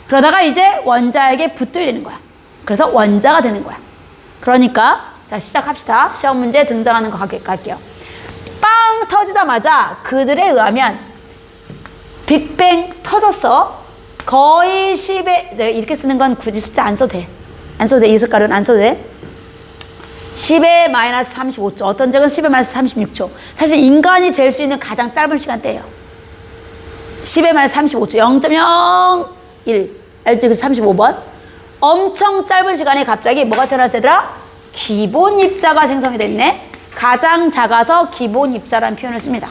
그러다가 이제 원자핵에 붙들리는 거야. 그래서 원자가 되는 거야. 그러니까 자, 시작합시다. 시험 문제 등장하는 거 갈게요. 빵 터지자마자 그들에 의하면 빅뱅 터졌어. 거의 10에, 내가 이렇게 쓰는 건 굳이 숫자 안 써도 돼. 이 색깔은 안 써도 돼. 10의 마이너스 35초. 어떤 적은 10의 마이너스 36초. 사실 인간이 잴 수 있는 가장 짧은 시간대예요. 10의 마이너스 35초. 0.01. 알지? 그 35번. 엄청 짧은 시간에 갑자기 뭐가 태어났어, 얘들아? 기본 입자가 생성이 됐네. 가장 작아서 기본 입자라는 표현을 씁니다.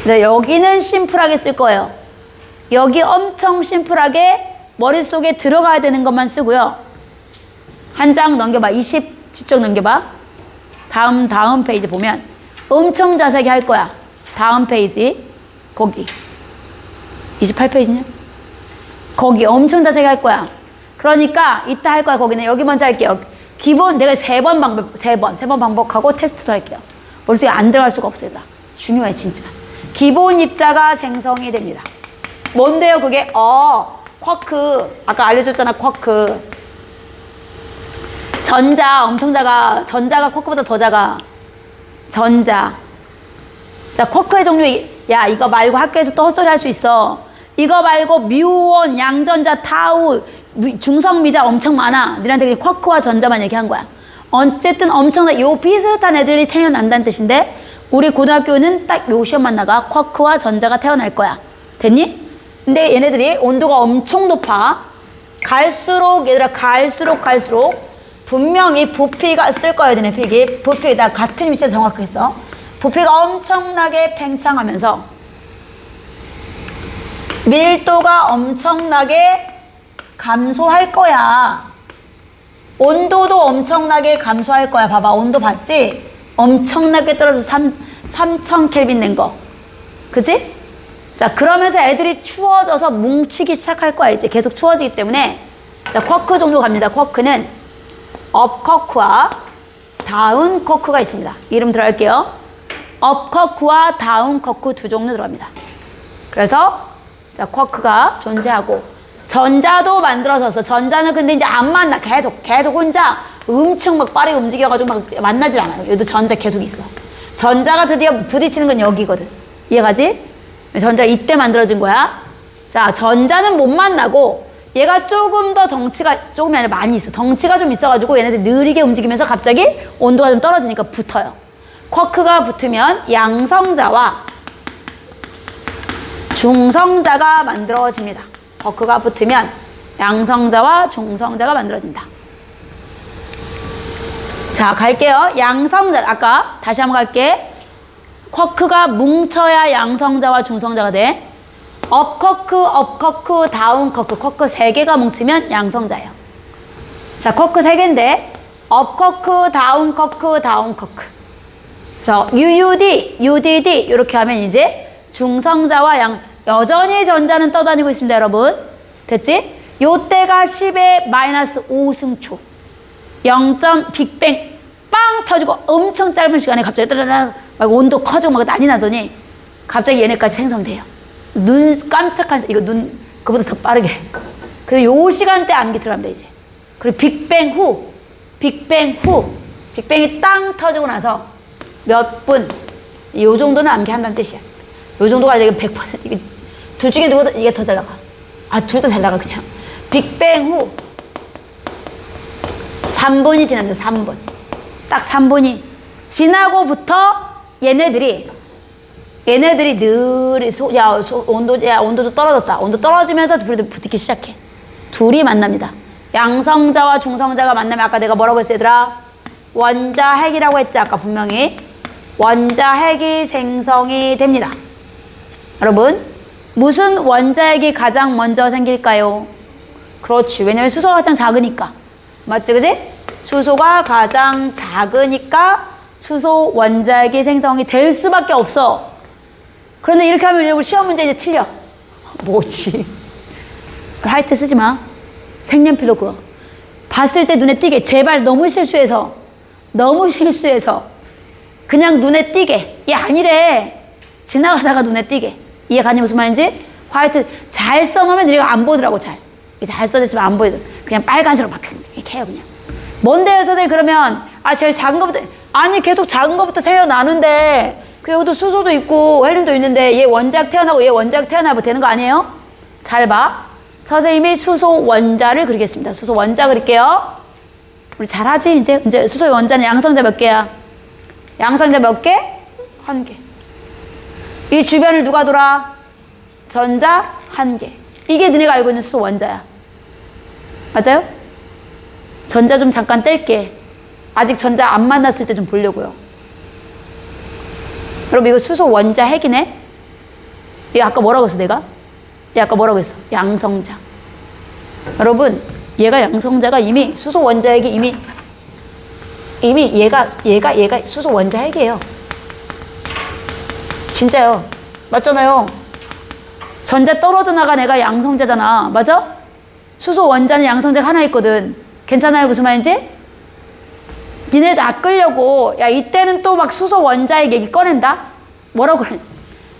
여기는 심플하게 쓸 거예요. 여기 엄청 심플하게 머릿속에 들어가야 되는 것만 쓰고요. 한 장 넘겨봐. 20쪽 넘겨봐. 다음 페이지 보면 엄청 자세하게 할 거야. 다음 페이지 거기 28페이지냐? 거기 엄청 자세하게 할 거야. 그러니까 이따 할 거야. 거기는 여기 먼저 할게요. 기본 내가 세 번 반복하고 테스트도 할게요. 머릿속에 안 들어갈 수가 없어요. 중요해 진짜. 기본 입자가 생성이 됩니다. 뭔데요 그게? 쿼크. 아까 알려줬잖아, 쿼크. 전자 엄청 작아. 전자가 쿼크보다 더 작아. 전자. 자, 쿼크의 종류. 야, 이거 말고 학교에서 또 헛소리 할 수 있어. 이거 말고 뮤온, 양전자, 타우, 중성미자 엄청 많아. 너희한테 그냥 쿼크와 전자만 얘기한 거야. 어쨌든 엄청나 요 비슷한 애들이 태어난다는 뜻인데 우리 고등학교는 딱 요 시험만 나가. 쿼크와 전자가 태어날 거야. 됐니? 근데 얘네들이 온도가 엄청 높아. 갈수록 얘들아 갈수록 분명히 부피가 쓸 거예요, 너네 필기. 부피가 같은 위치에 정확하게 써. 부피가 엄청나게 팽창하면서 밀도가 엄청나게 감소할 거야. 온도도 엄청나게 감소할 거야. 봐봐, 온도 봤지? 엄청나게 떨어져서 3000켈빈 낸 거. 그치? 자, 그러면서 애들이 추워져서 뭉치기 시작할 거야. 이제 계속 추워지기 때문에. 자, 쿼크 종류 갑니다. 쿼크는 업 쿼크와 다운 쿼크가 있습니다. 이름 들어갈게요. 업 쿼크와 다운 쿼크 두 종류 들어갑니다. 그래서 자, 쿼크가 존재하고 전자도 만들어졌어. 전자는 근데 이제 안 만나. 계속 혼자 엄청 막 빠르게 움직여가지고 막 만나질 않아요. 얘도 전자 계속 있어. 전자가 드디어 부딪히는 건 여기거든. 이해가지? 전자 이때 만들어진 거야. 자, 전자는 못 만나고 얘가 조금 더 덩치가 조금이 아니라 많이 있어. 덩치가 좀 있어가지고 얘네들 느리게 움직이면서 갑자기 온도가 좀 떨어지니까 붙어요. 쿼크가 붙으면 양성자와 중성자가 만들어집니다. 쿼크가 붙으면 양성자와 중성자가 만들어진다. 자, 갈게요. 양성자. 아까 다시 한번 갈게. 쿼크가 뭉쳐야 양성자와 중성자가 돼. 업 쿼크, 다운 쿼크. 쿼크 3개가 뭉치면 양성자예요. 자, 쿼크 3개인데 업 쿼크, 다운 쿼크, 다운 쿼크. 그래서 UUD, UDD 이렇게 하면 이제 중성자와 여전히 전자는 떠다니고 있습니다, 여러분. 됐지? 요때가 10의 마이너스 5승초. 0. 빅뱅 빵 터지고 엄청 짧은 시간에 갑자기 따라락 막 온도 커지고 막 난리 나더니 갑자기 얘네까지 생성돼요. 눈 깜짝한 이거 눈 그보다 더 빠르게. 그리고 요 시간대 암기 들어갑니다 이제. 그리고 빅뱅 후 빅뱅이 땅 터지고 나서 몇 분 요 정도는 암기한다는 뜻이야. 요 정도가 아니라 100% 이게 둘 중에 누가 이게 더 잘 나가. 아, 둘 다 잘 나가 그냥. 빅뱅 후 3분이 지납니다. 3분. 딱 3분이 지나고부터 얘네들이 늘 온도도 떨어졌다. 온도 떨어지면서 둘이 붙기 시작해. 둘이 만납니다. 양성자와 중성자가 만나면 아까 내가 뭐라고 했어 얘들아? 원자 핵이라고 했지 아까 분명히. 원자 핵이 생성이 됩니다. 여러분, 무슨 원자 핵이 가장 먼저 생길까요? 그렇지. 왜냐면 수소가 가장 작으니까. 맞지, 그지? 수소가 가장 작으니까 수소 원자핵이 생성이 될 수밖에 없어. 그런데 이렇게 하면 우리 시험 문제 이제 틀려. 뭐지? 화이트 쓰지 마. 색연필로 그거. 봤을 때 눈에 띄게. 제발 너무 실수해서 그냥 눈에 띄게. 얘 아니래. 지나가다가 눈에 띄게. 이해가니 무슨 말인지? 화이트 잘 써놓으면 우리가 안 보더라고 잘. 잘 써졌으면 안 보이더라고. 그냥 빨간색으로 막 이렇게 해요 그냥. 뭔데요 선생님 그러면? 아, 제일 작은 거부터. 아니, 계속 작은 거부터 태어나는데 그 여기도 수소도 있고 헬륨도 있는데 얘 원자핵 태어나고 얘 원자핵 태어나고 되는 거 아니에요? 잘 봐. 선생님이 수소 원자를 그리겠습니다. 수소 원자 그릴게요. 우리 잘하지 이제 수소 원자는 양성자 몇 개야? 양성자 몇 개? 1개. 이 주변을 누가 돌아? 전자 1개. 이게 너네가 알고 있는 수소 원자야. 맞아요? 전자 좀 잠깐 뗄게. 아직 전자 안 만났을 때 좀 보려고요. 여러분, 이거 수소 원자 핵이네? 얘 아까 뭐라고 했어, 내가? 얘 아까 뭐라고 했어? 양성자. 여러분, 얘가 양성자가 이미 수소 원자 핵이 이미 얘가 수소 원자 핵이에요. 진짜요. 맞잖아요. 전자 떨어져 나간 애가 양성자잖아. 맞아? 수소 원자는 양성자가 하나 있거든. 괜찮아요? 무슨 말인지? 니네 낚으려고 야 이때는 또 막 수소 원자핵 얘기 꺼낸다? 뭐라고 그래?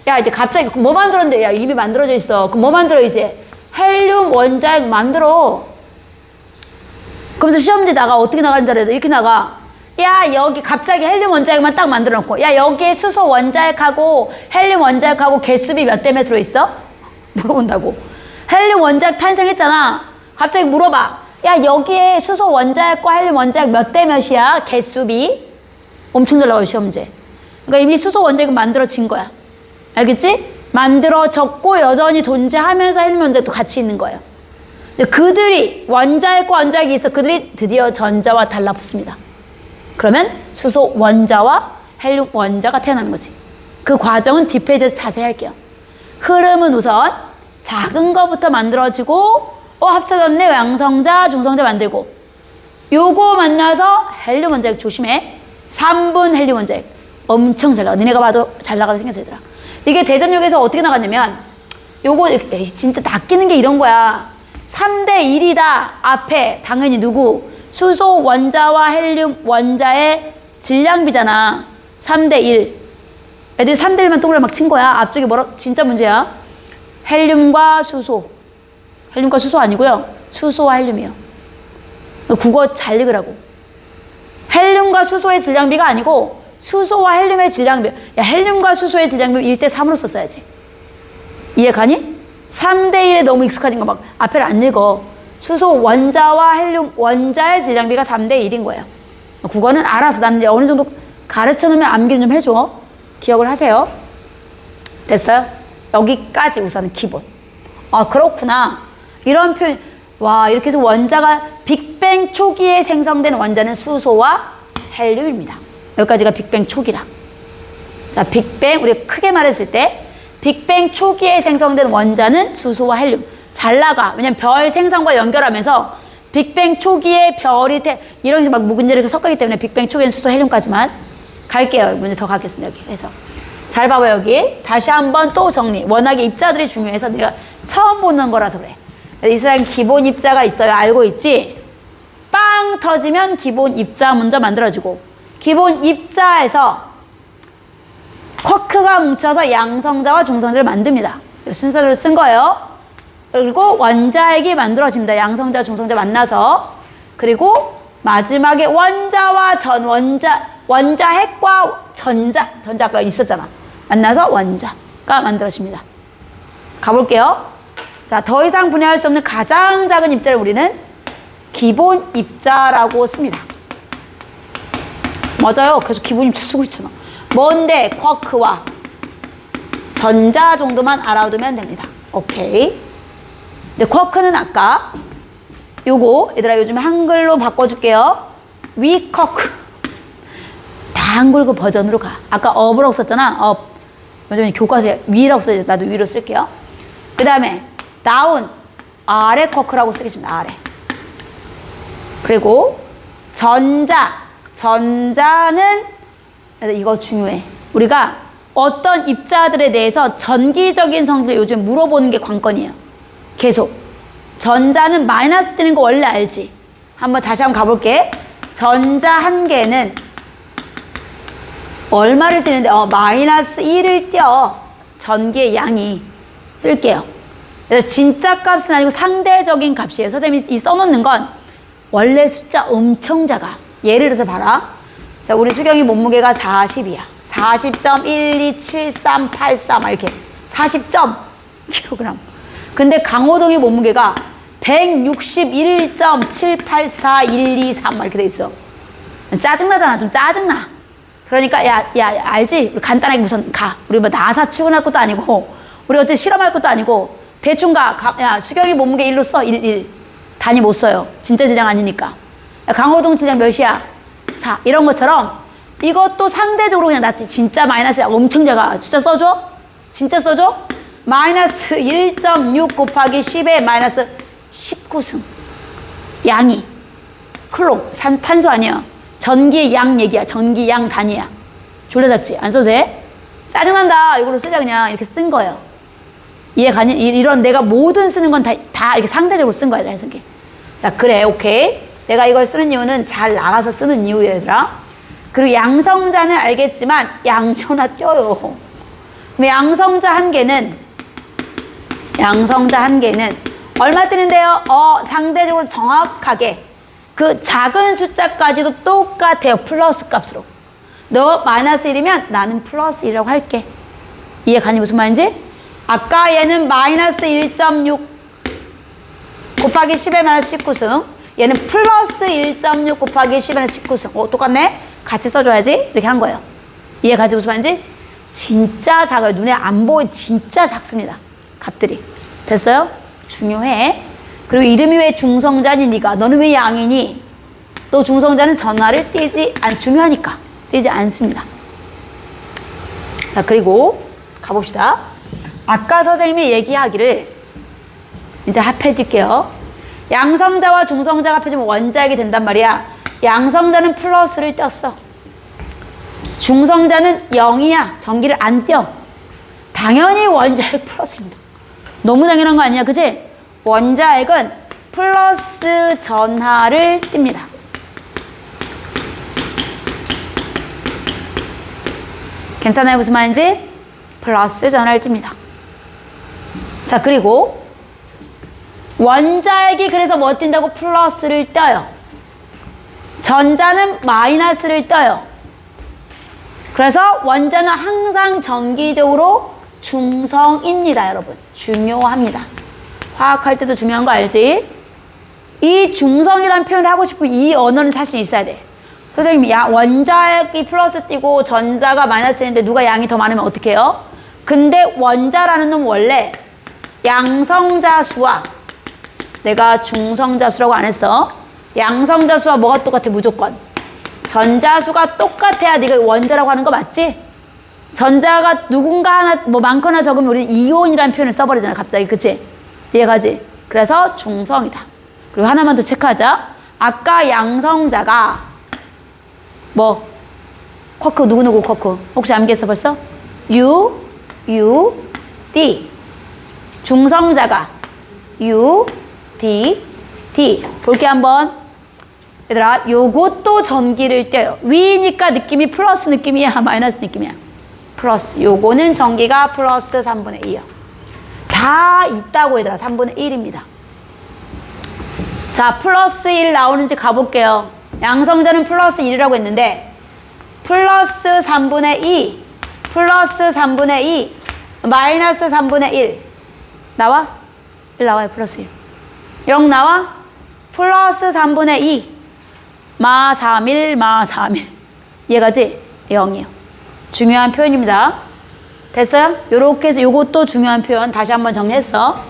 야 이제 갑자기 뭐 만들었는데? 야 이미 만들어져 있어. 그럼 뭐 만들어 이제? 헬륨 원자핵 만들어. 그러면서 시험지 나가. 어떻게 나가는 줄 알아? 이렇게 나가. 야 여기 갑자기 헬륨 원자핵만 딱 만들어 놓고 야 여기에 수소 원자핵하고 헬륨 원자핵하고 개수비 몇 대 몇으로 있어? 물어본다고. 헬륨 원자핵 탄생했잖아. 갑자기 물어봐. 야 여기에 수소 원자핵과 헬륨 원자핵 몇 대 몇이야? 개수비. 엄청 잘 나와요 시험 문제. 그러니까 이미 수소 원자핵은 만들어진 거야. 알겠지? 만들어졌고 여전히 존재하면서 헬륨 원자핵도 같이 있는 거예요. 근데 그들이 원자핵과 원자핵이 있어 그들이 드디어 전자와 달라붙습니다. 그러면 수소 원자와 헬륨 원자가 태어나는 거지. 그 과정은 뒷페이지에서 자세히 할게요. 흐름은 우선 작은 거부터 만들어지고 합쳐졌네. 양성자, 중성자 만들고 요거 만나서 헬륨 원자핵 조심해. 3분 헬륨 원자핵 엄청 잘 나가. 니네가 봐도 잘 나가게 생겼어 얘들아. 이게 대전역에서 어떻게 나갔냐면 요거 진짜 낚이는 게 이런 거야. 3대 1이다. 앞에 당연히 누구? 수소 원자와 헬륨 원자의 질량비잖아. 3대 1. 애들이 3대 1만 동그라미 막 친 거야. 앞쪽에 뭐라 진짜 문제야. 헬륨과 수소. 헬륨과 수소 아니고요. 수소와 헬륨이요. 국어 잘 읽으라고. 헬륨과 수소의 질량비가 아니고 수소와 헬륨의 질량비. 야, 헬륨과 수소의 질량비 1대 3으로 썼어야지. 이해 가니? 3대 1에 너무 익숙해진 거 막 앞에를 안 읽어. 수소 원자와 헬륨 원자의 질량비가 3대 1인 거예요. 국어는 알아서 나는 어느 정도 가르쳐 놓으면 암기를 좀 해줘. 기억을 하세요. 됐어요? 여기까지 우선 기본. 아, 그렇구나. 이런 표현. 와, 이렇게 해서 원자가 빅뱅 초기에 생성된 원자는 수소와 헬륨입니다. 여기까지가 빅뱅 초기라. 자, 빅뱅, 우리 크게 말했을 때 빅뱅 초기에 생성된 원자는 수소와 헬륨. 잘 나가. 왜냐면 별 생성과 연결하면서 빅뱅 초기에 별이 이런 게 막 묵은지를 섞었기 때문에 빅뱅 초기에는 수소, 헬륨까지만 갈게요. 문제 더 가겠습니다. 여기 해서. 잘 봐봐, 여기. 다시 한번 또 정리. 워낙에 입자들이 중요해서 내가 처음 보는 거라서 그래. 이 세상 기본 입자가 있어요. 알고 있지? 빵 터지면 기본 입자 먼저 만들어지고 기본 입자에서 쿼크가 뭉쳐서 양성자와 중성자를 만듭니다. 순서를 쓴 거예요. 그리고 원자핵이 만들어집니다. 양성자, 중성자 만나서. 그리고 마지막에 원자와 원자핵과 전자가 있었잖아. 만나서 원자가 만들어집니다. 가볼게요. 자, 더 이상 분해할 수 없는 가장 작은 입자를 우리는 기본 입자라고 씁니다. 맞아요. 계속 기본 입자 쓰고 있잖아. 뭔데? 쿼크와 전자 정도만 알아두면 됩니다. 오케이. 근데 쿼크는 아까 요거 얘들아 요즘 한글로 바꿔줄게요. 위쿼크. 다 한글고 버전으로 가. 아까 업이라고 썼잖아. 업. 요즘 교과서에 위라고 써야지. 나도 위로 쓸게요. 그 다음에 다운. 아래 쿼크라고 쓰겠습니다. 아래. 그리고 전자는 이거 중요해. 우리가 어떤 입자들에 대해서 전기적인 성질을 요즘 물어보는 게 관건이에요. 계속. 전자는 마이너스 뜨는 거 원래 알지? 다시 한번 가볼게. 전자 한 개는 얼마를 뜨는데? 마이너스 1을 띄어. 전기의 양이. 쓸게요. 그래서 진짜 값은 아니고 상대적인 값이에요. 선생님이 이 써놓는 건 원래 숫자 엄청 작아. 예를 들어서 봐라. 자, 우리 수경이 몸무게가 40이야. 40.127383 이렇게 40kg. 근데 강호동이 몸무게가 161.784123 이렇게 돼 있어. 짜증나잖아. 좀 짜증나. 그러니까 야 알지? 우리 간단하게 우선 가. 우리 뭐 나사 출근할 것도 아니고 우리 어째 실험할 것도 아니고 대충 가. 야, 수경이 몸무게 1로 써. 1. 단위 못 써요. 진짜 질량 아니니까. 야, 강호동 질량 몇이야? 4. 이런 것처럼 이것도 상대적으로 그냥 나 진짜 마이너스야. 엄청 작아. 숫자 써줘? 진짜 써줘? 마이너스 1.6 곱하기 10의 마이너스 19승. 양이. 클로. 탄소 아니야. 전기의 양 얘기야. 전기 양 단위야. 졸라 작지? 안 써도 돼? 짜증난다. 이걸로 쓰자 그냥. 이렇게 쓴 거예요. 이해 가니? 이런 내가 모든 쓰는 건 다 이렇게 상대적으로 쓴 거야. 해석이. 자, 그래. 오케이. 내가 이걸 쓰는 이유는 잘 나가서 쓰는 이유예요, 얘들아. 그리고 양성자는 알겠지만 양전화 껴요. 그럼 양성자 한 개는 얼마 뜨는데요? 상대적으로 정확하게 그 작은 숫자까지도 똑같아요. 플러스 값으로. 너 마이너스 1이면 나는 플러스 1이라고 할게. 이해 가니 무슨 말인지? 아까 얘는 마이너스 1.6 곱하기 10의 마이너스 19승. 얘는 플러스 1.6 곱하기 10의 마이너스 19승. 똑같네? 같이 써줘야지. 이렇게 한 거예요. 이해 가지 무슨 말인지? 진짜 작아요. 눈에 안 보여. 진짜 작습니다. 값들이. 됐어요? 중요해. 그리고 이름이 왜 중성자니 네가? 너는 왜 양이니? 또 중성자는 전하를 중요하니까 띄지 않습니다. 자, 그리고 가봅시다. 아까 선생님이 얘기하기를 이제 합해줄게요. 양성자와 중성자가 합해지면 원자액이 된단 말이야. 양성자는 플러스를 띄었어. 중성자는 0이야. 전기를 안 띄어. 당연히 원자액 플러스입니다. 너무 당연한 거 아니야, 그치? 원자액은 플러스 전하를 띱니다. 괜찮아요? 무슨 말인지? 플러스 전하를 띱니다. 자, 그리고 원자액이 그래서 뭐 띈다고? 플러스를 떼요. 전자는 마이너스를 떼요. 그래서 원자는 항상 정기적으로 중성입니다, 여러분. 중요합니다. 화학할 때도 중요한 거 알지? 이 중성이라는 표현을 하고 싶으면 이 언어는 사실 있어야 돼. 선생님, 원자액이 플러스 띄고 전자가 마이너스인데 누가 양이 더 많으면 어떻게 해요? 근데 원자라는 놈 원래 양성자 수와 내가 중성자 수라고 안 했어. 양성자 수와 뭐가 똑같아? 무조건 전자 수가 똑같아야 네가 원자라고 하는 거 맞지? 전자가 누군가 하나 뭐 많거나 적으면 우리는 이온이라는 표현을 써버리잖아 갑자기. 그치? 이해가지? 그래서 중성이다. 그리고 하나만 더 체크하자. 아까 양성자가 뭐 쿼크 누구누구 쿼크 혹시 암기했어 벌써? U, D. 중성자가 U, D, D. 볼게 한번. 얘들아, 요것도 전기를 떼요. 위니까 느낌이 플러스 느낌이야, 마이너스 느낌이야? 플러스. 요거는 전기가 플러스 3분의 2요. 다 있다고 얘들아. 3분의 1입니다. 자, 플러스 1 나오는지 가볼게요. 양성자는 플러스 1이라고 했는데 플러스 3분의 2, 플러스 3분의 2, 마이너스 3분의 1 나와? 1 나와요. 플러스 1. 0 나와? 플러스 3분의 2 마 3일 마 3일 이해가지? 0이요. 중요한 표현입니다. 됐어요? 요렇게 해서 요것도 중요한 표현 다시 한번 정리했어.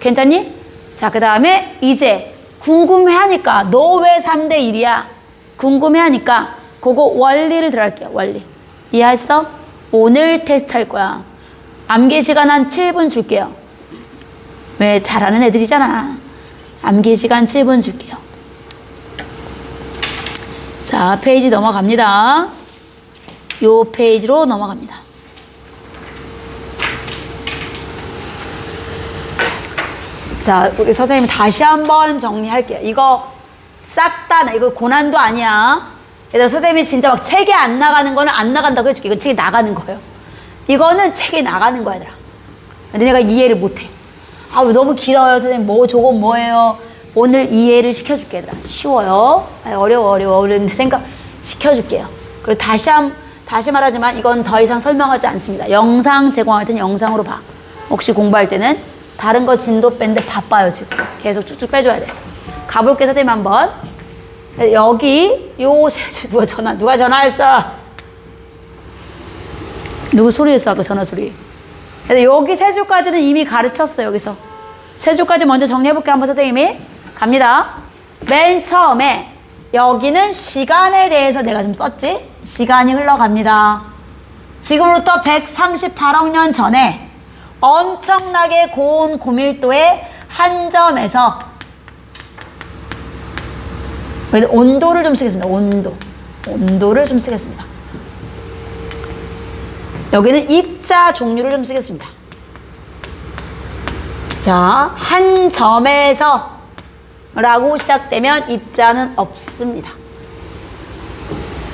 괜찮니? 자, 그 다음에 이제 궁금해하니까 너 왜 3대 1이야? 궁금해하니까 그거 원리를 들어갈게요. 원리. 이해했어? 오늘 테스트 할 거야. 암기 시간 한 7분 줄게요. 왜? 잘하는 애들이잖아. 암기 시간 7분 줄게요. 자, 페이지 넘어갑니다. 요 페이지로 넘어갑니다. 자, 우리 선생님 다시 한번 정리할게요. 이거 싹 다, 이거 고난도 아니야. 얘들아, 선생님이 진짜 막 책에 안 나가는 거는 안 나간다고 해줄게. 이건 책에 나가는 거예요. 이거는 책에 나가는 거야, 얘들아. 근데 내가 이해를 못해. 아, 왜 너무 길어요, 선생님. 뭐, 저건 뭐예요? 오늘 이해를 시켜줄게, 얘들아. 쉬워요. 아니, 어려운데 생각 시켜줄게요. 그리고 다시 말하지만 이건 더 이상 설명하지 않습니다. 영상 제공할 때는 영상으로 봐. 혹시 공부할 때는 다른 거 진도 뺐는데 바빠요, 지금. 계속 쭉쭉 빼줘야 돼. 가볼게, 선생님 한번. 여기, 요 세 줄, 누가 전화했어? 누구 소리였어, 아까 전화 소리? 여기 세 줄까지는 이미 가르쳤어, 여기서. 세 줄까지 먼저 정리해볼게, 한번 선생님이. 갑니다. 맨 처음에, 여기는 시간에 대해서 내가 좀 썼지? 시간이 흘러갑니다. 지금부터 138억 년 전에 엄청나게 고온 고밀도의 한 점에서 온도를 좀 쓰겠습니다. 온도를 좀 쓰겠습니다. 여기는 입자 종류를 좀 쓰겠습니다. 자, 한 점에서 라고 시작되면 입자는 없습니다.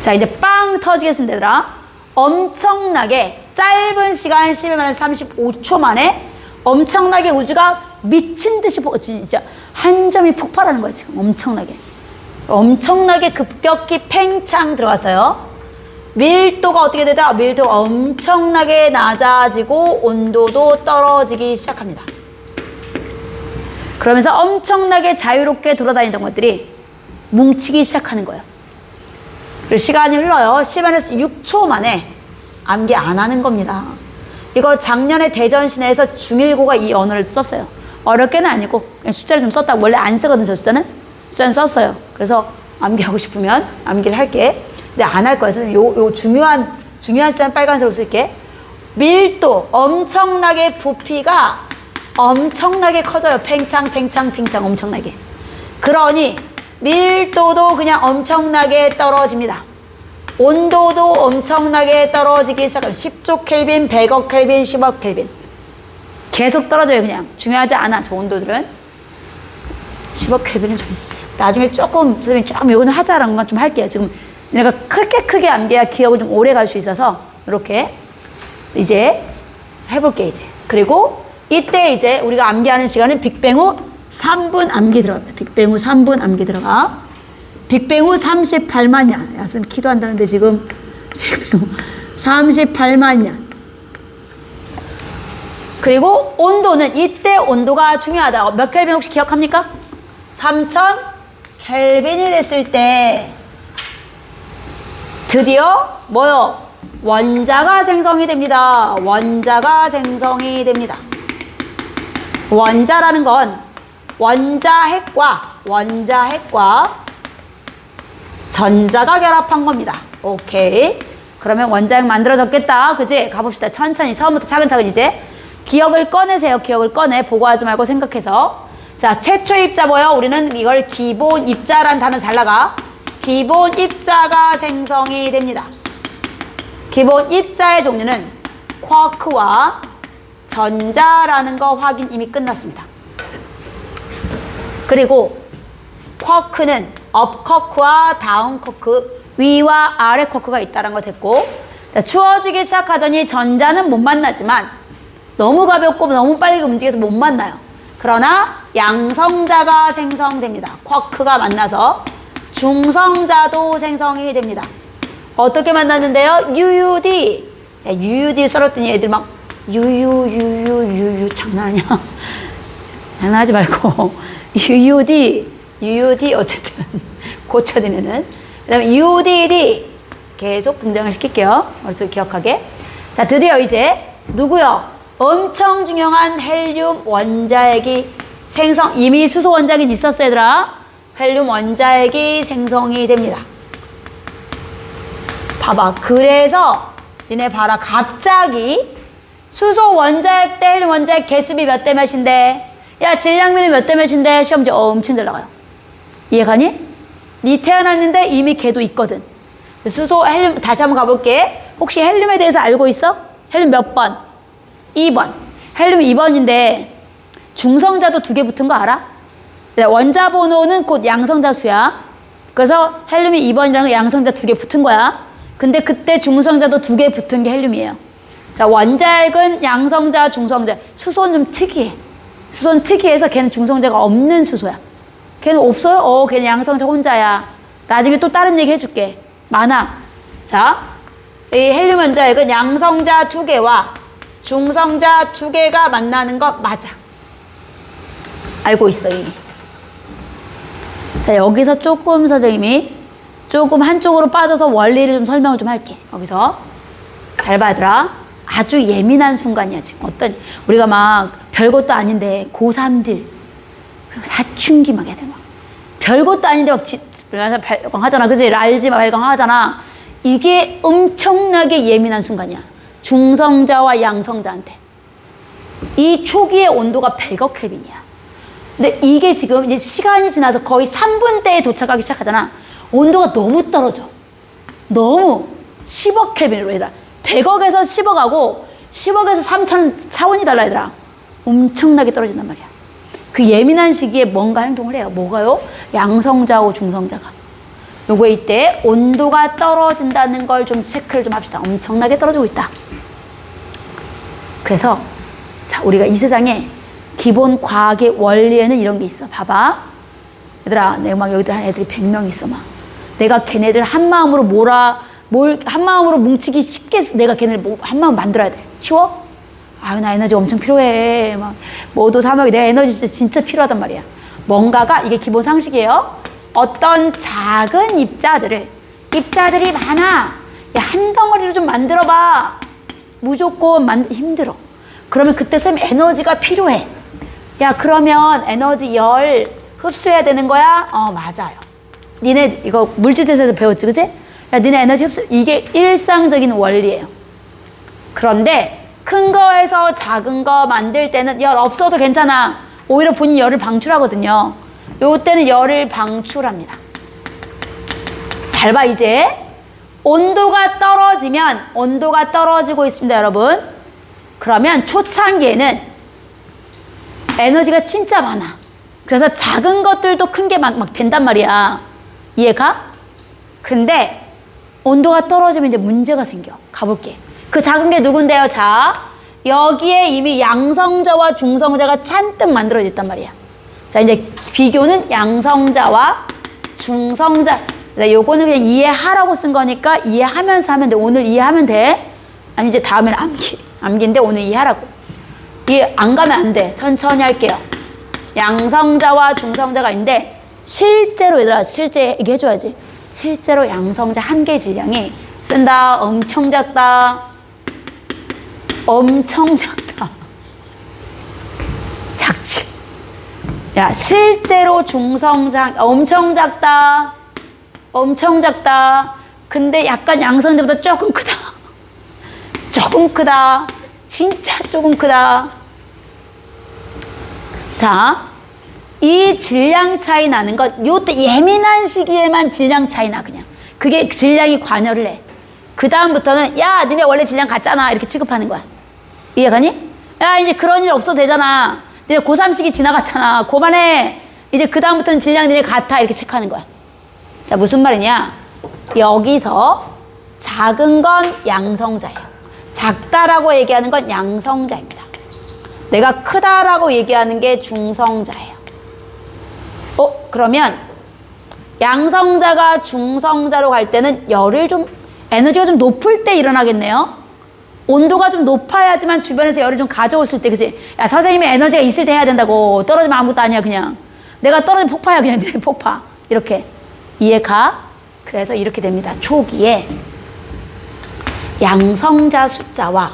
자, 이제 빵 터지겠습니다, 얘들아. 엄청나게 짧은 시간 10-35초 만에 엄청나게 우주가 미친 듯이 진짜 한 점이 폭발하는 거예요, 지금. 엄청나게 급격히 팽창 들어갔어요. 밀도가 어떻게 되더라? 밀도가 엄청나게 낮아지고 온도도 떨어지기 시작합니다. 그러면서 엄청나게 자유롭게 돌아다니던 것들이 뭉치기 시작하는 거예요. 그리고 시간이 흘러요. 10-6초 만에 암기 안 하는 겁니다. 이거 작년에 대전 시내에서 중1고가 이 언어를 썼어요. 어렵게는 아니고 그냥 숫자를 좀 썼다고. 원래 안 쓰거든 저 숫자는. 숫자는 썼어요. 그래서 암기하고 싶으면 암기를 할게. 근데 안 할 거예요. 선생님 요 중요한 숫자는 빨간색으로 쓸게. 밀도 엄청나게 부피가 엄청나게 커져요. 팽창 엄청나게. 그러니 밀도도 그냥 엄청나게 떨어집니다. 온도도 엄청나게 떨어지기 시작해요. 10조 켈빈, 100억 켈빈, 10억 켈빈. 계속 떨어져요. 그냥 중요하지 않아. 저 온도들은 10억 켈빈은 좀 나중에 조금 선생님 조금 이거는 하자라는 건 좀 할게요. 지금 내가 크게 암기해야 기억을 좀 오래 갈 수 있어서 이렇게 이제 해볼게 이제. 그리고 이때 이제 우리가 암기하는 시간은 빅뱅 후 3분 암기 들어갑니다. 빅뱅 후 3분 암기 들어가. 빅뱅 후 38만 년. 야, 선생님 기도한다는데 지금 빅뱅 후 38만 년. 그리고 온도는 이때 온도가 중요하다. 몇 켈빈 혹시 기억합니까? 3000 켈빈이 됐을 때 드디어 뭐요? 원자가 생성이 됩니다. 원자가 생성이 됩니다. 원자라는 건 원자핵과 전자가 결합한 겁니다. 오케이. 그러면 원자핵 만들어졌겠다. 그지? 가봅시다. 천천히 처음부터 차근차근 이제 기억을 꺼내세요. 기억을 꺼내. 보고하지 말고 생각해서. 자, 최초 입자 뭐예요? 우리는 이걸 기본 입자란 단어 잘 나가. 기본 입자가 생성이 됩니다. 기본 입자의 종류는 쿼크와 전자라는 거 확인 이미 끝났습니다. 그리고 쿼크는 업 쿼크와 다운 쿼크, 위와 아래 쿼크가 있다는 거 됐고, 자, 추워지기 시작하더니 전자는 못 만나지만 너무 가볍고 너무 빨리 움직여서 못 만나요. 그러나 양성자가 생성됩니다. 쿼크가 만나서 중성자도 생성이 됩니다. 어떻게 만났는데요? UUD. 야, UUD 썰었더니 애들 막 유유 장난하냐? 장난하지 말고 UUD 어쨌든 고쳐드리는. 그 다음에 UDD 계속 등장을 시킬게요. 머릿속에 기억하게. 자, 드디어 이제 누구요? 엄청 중요한 헬륨 원자핵이 생성. 이미 수소 원자핵이 있었어 얘들아. 헬륨 원자핵이 생성이 됩니다. 봐봐. 그래서 니네 봐라. 갑자기 수소 원자핵 대 헬륨 원자핵 개수비 몇 대 몇인데, 야 질량비는 몇 대 몇인데 시험지 엄청 잘 나가요. 이해가니? 니 태어났는데 이미 걔도 있거든. 수소 헬륨 다시 한번 가볼게. 혹시 헬륨에 대해서 알고 있어? 헬륨 몇 번? 2번. 헬륨 2번인데 중성자도 2개 붙은 거 알아? 원자 번호는 곧 양성자 수야. 그래서 헬륨이 2번이라는 건 양성자 2개 붙은 거야. 근데 그때 중성자도 2개 붙은 게 헬륨이에요. 자, 원자핵은 양성자, 중성자. 수소는 좀 특이해. 수소는 특이해서 걔는 중성자가 없는 수소야. 걔는 없어요? 걔는 양성자 혼자야. 나중에 또 다른 얘기 해줄게. 많아. 자, 이 헬륨 원자핵은 양성자 2개와 중성자 2개가 만나는 거 맞아. 알고 있어 이미. 자, 여기서 조금 선생님이 조금 한쪽으로 빠져서 원리를 좀 설명을 좀 할게. 여기서 잘 봐들아. 아주 예민한 순간이야 지금. 어떤 우리가 막 별것도 아닌데 고3들 사춘기 막 애들 막 별것도 아닌데 막 발광하잖아. 그지? 알지? 발광하잖아. 이게 엄청나게 예민한 순간이야. 중성자와 양성자한테. 이 초기의 온도가 100억 켈빈이야. 근데 이게 지금 이제 시간이 지나서 거의 3분대에 도착하기 시작하잖아. 온도가 너무 떨어져. 너무 10억 켈빈으로 얘들아. 100억에서 10억하고 10억에서 3천은 차원이 달라 얘들아. 엄청나게 떨어진단 말이야. 그 예민한 시기에 뭔가 행동을 해요. 뭐가요? 양성자하고 중성자가. 요거 이때 온도가 떨어진다는 걸 좀 체크를 좀 합시다. 엄청나게 떨어지고 있다. 그래서 자, 우리가 이 세상에 기본 과학의 원리에는 이런 게 있어. 봐봐. 얘들아, 내가 막 여기들 한 애들이 100명 있어 막. 내가 걔네들 한 마음으로 한 마음으로 뭉치기 쉽게 내가 걔네를 한 마음 만들어야 돼. 쉬워? 아유, 나 에너지 엄청 필요해. 막 모두 사먹이 내 에너지 진짜 필요하단 말이야. 뭔가가 이게 기본 상식이에요. 어떤 작은 입자들이 많아. 야, 한 덩어리로 좀 만들어봐. 무조건 힘들어. 그러면 그때 선생님 에너지가 필요해. 야, 그러면 에너지 열 흡수해야 되는 거야? 맞아요. 니네 이거 물질에서 배웠지, 그치? 야, 니네 에너지 흡수, 이게 일상적인 원리예요. 그런데 큰 거에서 작은 거 만들 때는 열 없어도 괜찮아. 오히려 본인이 열을 방출하거든요. 요때는 열을 방출합니다. 잘 봐, 이제. 온도가 떨어지고 있습니다, 여러분. 그러면 초창기에는 에너지가 진짜 많아. 그래서 작은 것들도 큰 게 막 된단 말이야. 이해가? 근데 온도가 떨어지면 이제 문제가 생겨. 가볼게. 그 작은 게 누군데요? 자, 여기에 이미 양성자와 중성자가 잔뜩 만들어졌단 말이야. 자, 이제 비교는 양성자와 중성자. 요거는 그냥 이해하라고 쓴 거니까 이해하면서 하면 돼. 오늘 이해하면 돼. 아니, 이제 다음에는 암기인데 오늘 이해하라고. 이해 안 가면 안 돼. 천천히 할게요. 양성자와 중성자가 있는데, 실제로 얘들아, 실제 얘기해줘야지. 실제로 양성자 한 개 질량이 쓴다. 엄청 작다. 엄청 작다. 작지. 야, 실제로 중성자 엄청 작다. 엄청 작다. 근데 약간 양성자보다 조금 크다. 조금 크다. 진짜 조금 크다. 자, 이 질량 차이 나는 건 요때 예민한 시기에만 질량 차이 나. 그냥 그게 질량이 관여를 해. 그 다음부터는 야, 니네 원래 질량 같잖아, 이렇게 취급하는 거야. 이해가니? 야, 이제 그런 일 없어도 되잖아. 니네 고3 시기 지나갔잖아. 그만해. 이제 그 다음부터는 질량 니네 같아, 이렇게 체크하는 거야. 자, 무슨 말이냐? 여기서 작은 건 양성자예요. 작다라고 얘기하는 건 양성자입니다. 내가 크다라고 얘기하는 게 중성자예요. 그러면 양성자가 중성자로 갈 때는 열을 좀, 에너지가 좀 높을 때 일어나겠네요. 온도가 좀 높아야지만 주변에서 열을 좀 가져오실 때, 그치? 야, 선생님이 에너지가 있을 때 해야 된다고. 떨어지면 아무것도 아니야, 그냥. 내가 떨어지면 폭파야, 그냥. 폭파. 이렇게. 이해가? 그래서 이렇게 됩니다. 초기에 양성자 숫자와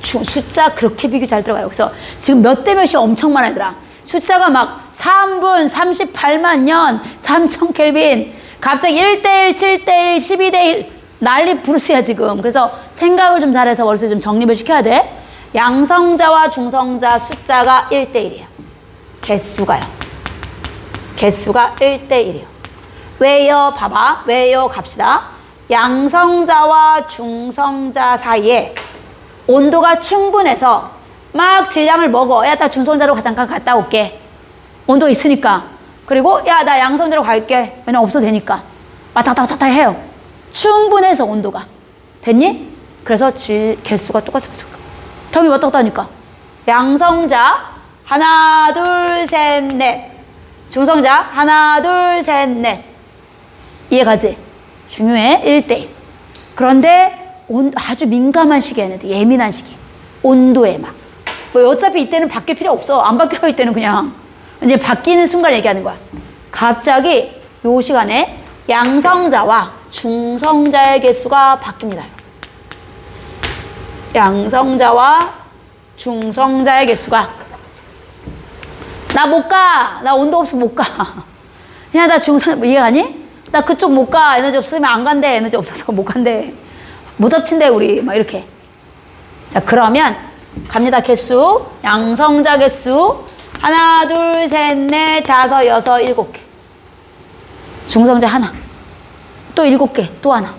숫자 그렇게 비교 잘 들어가요. 그래서 지금 몇 대 몇이 엄청 많아, 얘들아. 숫자가 막 3분 38만 년 3000 켈빈, 갑자기 1대1 7대1 12대1 난리 부르스야 지금. 그래서 생각을 좀 잘해서 머릿속에 좀 정립을 시켜야 돼. 양성자와 중성자 숫자가 1대1이에요. 개수가요. 개수가 1대1이에요. 왜요? 봐봐. 왜요? 갑시다. 양성자와 중성자 사이에 온도가 충분해서 막 질량을 먹어. 야, 나 중성자로 잠깐 갔다 올게. 온도 있으니까. 그리고 야, 나 양성자로 갈게. 왜냐면 없어도 되니까. 왔다 갔다 해요. 충분해서 온도가. 됐니? 그래서 개수가 똑같이 맞을 거야. 점이 왔다 갔다 하니까. 양성자 하나 둘 셋 넷. 중성자 하나 둘 셋 넷. 이해가지? 중요해. 1대1. 그런데 아주 민감한 시기에는 예민한 시기. 온도에 막. 뭐 어차피 이때는 바뀔 필요 없어. 안 바뀌어. 이때는 그냥. 이제 바뀌는 순간 얘기하는 거야. 갑자기 요 시간에 양성자와 중성자의 개수가 바뀝니다. 양성자와 중성자의 개수가. 나 못 가. 나 온도 없으면 못 가. 그냥 나 중성, 이해가니? 나 그쪽 못 가. 에너지 없으면 안 간대. 에너지 없어서 못 간대. 못 합친대, 우리. 막 이렇게. 자, 그러면 갑니다. 개수. 양성자 개수. 하나, 둘, 셋, 넷, 다섯, 여섯, 일곱 개. 중성자 하나. 또 일곱 개. 또 하나.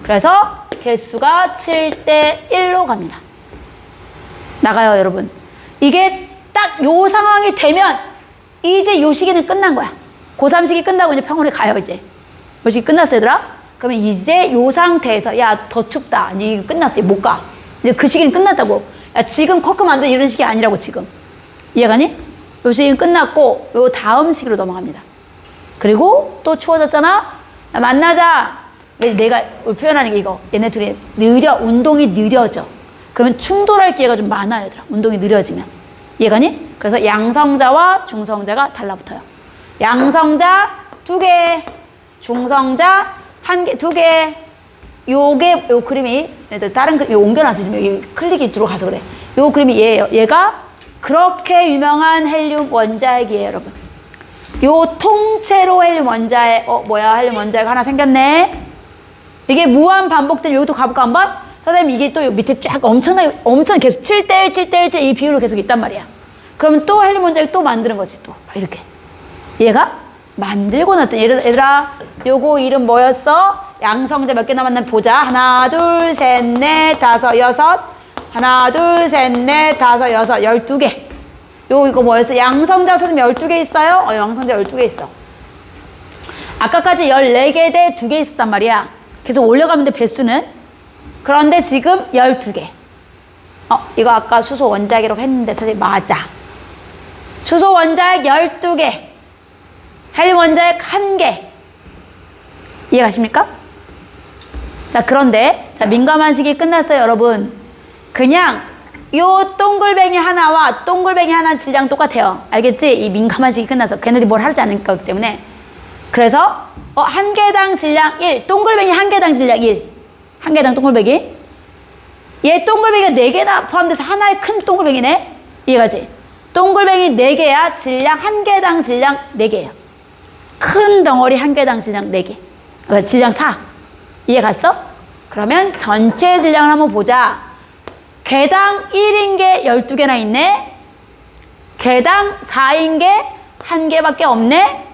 그래서 개수가 7대1로 갑니다. 나가요, 여러분. 이게 딱 요 상황이 되면 이제 요 시기는 끝난 거야. 고3 시기 끝나고 이제 평원에 가요, 이제. 요 시기 끝났어, 얘들아? 그러면 이제 요 상태에서 야, 더 춥다. 이제 이거 끝났어. 이제 못 가. 이제 그 시기는 끝났다고. 야, 지금 커크 만든 이런 시기 아니라고, 지금. 이해가니? 요 시기는 끝났고 요 다음 시기로 넘어갑니다. 그리고 또 추워졌잖아? 야, 만나자. 내가 표현하는 게 이거. 얘네 둘이 운동이 느려져. 그러면 충돌할 기회가 좀 많아요, 얘들아. 운동이 느려지면. 이해가니? 그래서 양성자와 중성자가 달라붙어요. 양성자 2개, 중성자 1개, 2개. 요게, 요 그림이, 다른 그림, 옮겨놨어. 지금 여기 클릭이 들어가서 그래. 요 그림이 얘예요. 얘가 그렇게 유명한 헬륨 원자핵이에요, 여러분. 요 통째로 헬륨 원자핵, 헬륨 원자핵 하나 생겼네. 이게 무한 반복되면 여기도 가볼까 한번? 선생님 이게 또 밑에 쫙 엄청 계속 7대1, 7대1, 이 비율로 계속 있단 말이야. 그러면 또 헬륨 원자핵 또 만드는 거지, 또. 이렇게. 얘가 만들고 놨더니, 얘들아, 요거 이름 뭐였어? 양성자 몇 개 남았나 보자. 하나, 둘, 셋, 넷, 다섯, 여섯. 하나, 둘, 셋, 넷, 다섯, 여섯, 12개. 이거 뭐였어? 양성자 선생님 12개 있어요? 양성자 12개 있어. 아까까지 14개 대 2개 있었단 말이야. 계속 올려가면 돼, 배수는. 그런데 지금 12개. 이거 아까 수소 원자핵이라고 했는데, 선생님, 맞아. 수소 원자핵 12개. 헬륨 원자핵 1개. 이해가십니까? 자, 그런데, 자, 민감한 시기 끝났어요, 여러분. 그냥, 요 동글뱅이 하나와 동글뱅이 하나 질량 똑같아요. 알겠지? 이 민감한 시기 끝나서. 걔네들이 뭘 하지 않을 거기 때문에. 그래서, 한 개당 질량 1. 동글뱅이 한 개당 질량 1. 한 개당 동글뱅이. 얘 동글뱅이가 4개나 포함돼서 하나의 큰 동글뱅이네? 이해가지? 동글뱅이 4개야 질량 한 개당 질량 4개예요. 큰 덩어리 한 개당 질량 4개. 그러니까 질량 4. 이해 갔어? 그러면 전체 질량을 한번 보자. 개당 1인 게 12개나 있네? 개당 4인 게 1개밖에 없네?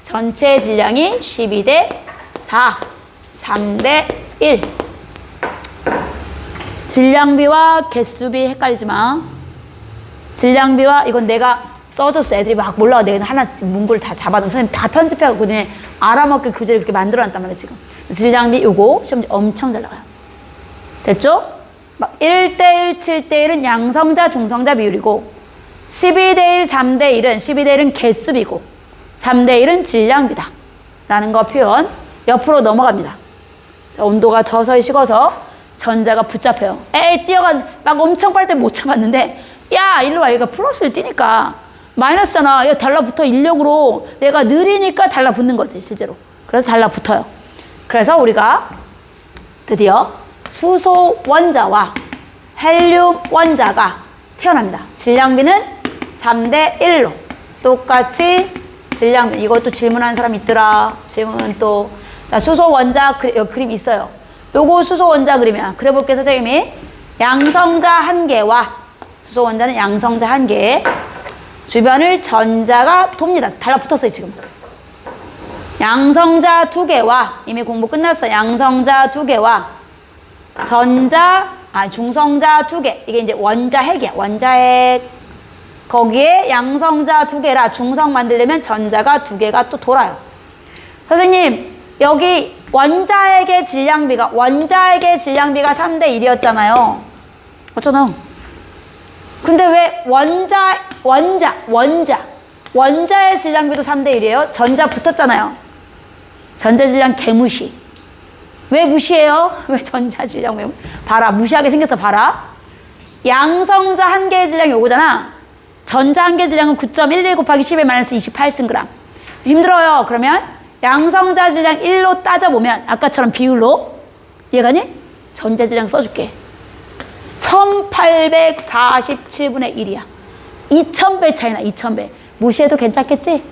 전체 질량이 12대 4, 3대 1. 질량비와 개수비 헷갈리지 마. 질량비와 이건 내가 써줬어. 애들이 막 몰라. 내가 하나 문구를 다 잡아놓은 선생님 다 편집해갖고 그냥 알아먹게 교재를 그렇게 만들어놨단 말이야 지금. 질량비 요거 시험 엄청 잘 나와요. 됐죠? 막 1대1, 7대1은 양성자, 중성자 비율이고 12대1, 3대1은 12대1은 개수비고 3대1은 질량비다 라는 거 표현 옆으로 넘어갑니다. 자, 온도가 더 식어서 전자가 붙잡혀요. 뛰어간 막 엄청 빨리 때 못 참았는데 야 일로 와. 얘가 플러스를 띄니까 마이너스잖아. 얘 달라붙어. 인력으로 내가 느리니까 달라붙는 거지 실제로. 그래서 달라붙어요. 그래서 우리가 드디어 수소 원자와 헬륨 원자가 태어납니다. 질량비는 3대 1로 똑같이 질량비. 이것도 질문하는 사람 있더라. 질문 또. 자, 수소 원자 그림 있어요. 요거 수소 원자 그림이야. 그려볼게 선생님이. 양성자 1개와 수소 원자는 양성자 1개. 주변을 전자가 돕니다. 달라붙었어요 지금. 양성자 2개와 이미 공부 끝났어. 양성자 2개와 중성자 2개. 이게 이제 원자핵이야. 원자핵. 거기에 양성자 2개라 중성 만들려면 전자가 2개가 또 돌아요. 선생님 여기 원자핵의 질량비가 3대 1이었잖아요. 어쩌나? 근데 왜 원자의 질량비도 3대 1이에요? 전자 붙었잖아요. 전자 질량 개무시. 왜 무시해요? 왜 전자 질량 왜? 봐라. 무시하게 생겼어. 봐라. 양성자 1개의 질량이 요거잖아. 전자 1개 질량은 9.11 곱하기 10의 마이너스 28승그램. 힘들어요. 그러면 양성자 질량 1로 따져보면 아까처럼 비율로 이해가니? 전자 질량 써줄게. 1847분의 1이야. 2000배 차이나. 2000배. 무시해도 괜찮겠지?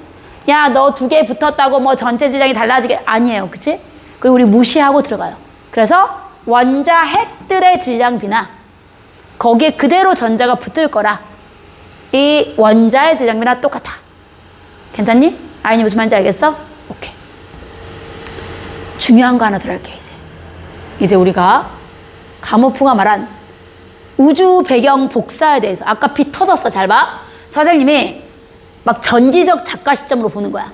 야, 너 2개 붙었다고 뭐 전체 질량이 달라지게 아니에요. 그치? 그리고 우리 무시하고 들어가요. 그래서 원자핵들의 질량비나 거기에 그대로 전자가 붙을 거라 이 원자의 질량비나 똑같아. 괜찮니? 아이니 무슨 말인지 알겠어? 오케이. 중요한 거 하나 들어갈게요. 이제 우리가 가모프가 말한 우주 배경 복사에 대해서 아까 비 터졌어. 잘 봐. 선생님이 막 전지적 작가 시점으로 보는 거야.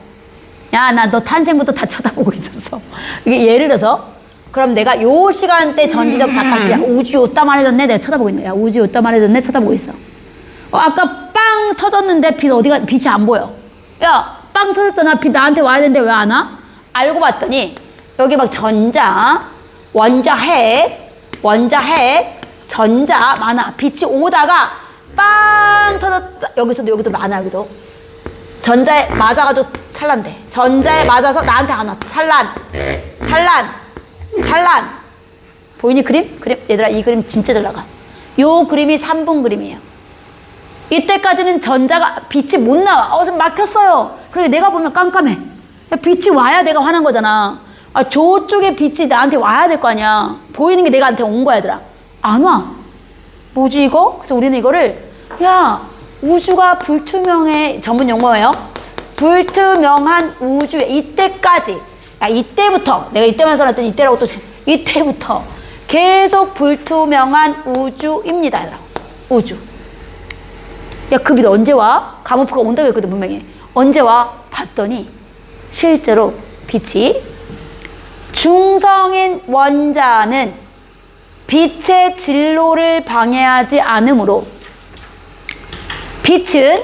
야, 나 너 탄생부터 다 쳐다보고 있었어. 이게 예를 들어서 그럼 내가 요 시간대 전지적 작가 시점 우주 요따만 해졌네. 내가 쳐다보고 있네. 야, 우주 요따만 해졌네. 쳐다보고 있어. 아까 빵 터졌는데 빛이 안 보여. 야, 빵 터졌잖아. 빛 나한테 와야 되는데 왜 안 와? 알고 봤더니 여기 막 전자, 원자핵, 전자 많아. 빛이 오다가 빵 터졌다. 여기도 많아. 여기도. 전자에 맞아가지고 산란돼. 전자에 맞아서 나한테 안 와. 산란. 보이니 그림? 얘들아 이 그림 진짜 잘 나가. 요 그림이 3분 그림이에요. 이때까지는 전자가 빛이 못 나와. 좀 막혔어요. 그래서 내가 보면 깜깜해. 빛이 와야 내가 화난 거잖아. 아, 저쪽에 빛이 나한테 와야 될 거 아니야. 보이는 게 내가한테 온 거야, 얘들아. 안 와. 뭐지 이거? 그래서 우리는 이거를 야, 우주가 불투명해. 전문 용어예요. 불투명한 우주에 이때까지, 야, 이때부터 내가 이때만 써놨더니 이때라고 또 이때부터 계속 불투명한 우주입니다, 얘들아. 우주. 야, 그 빛 언제 와? 가모프가 온다고 했거든, 분명히. 언제 와? 봤더니 실제로 빛이 중성인 원자는 빛의 진로를 방해하지 않으므로 빛은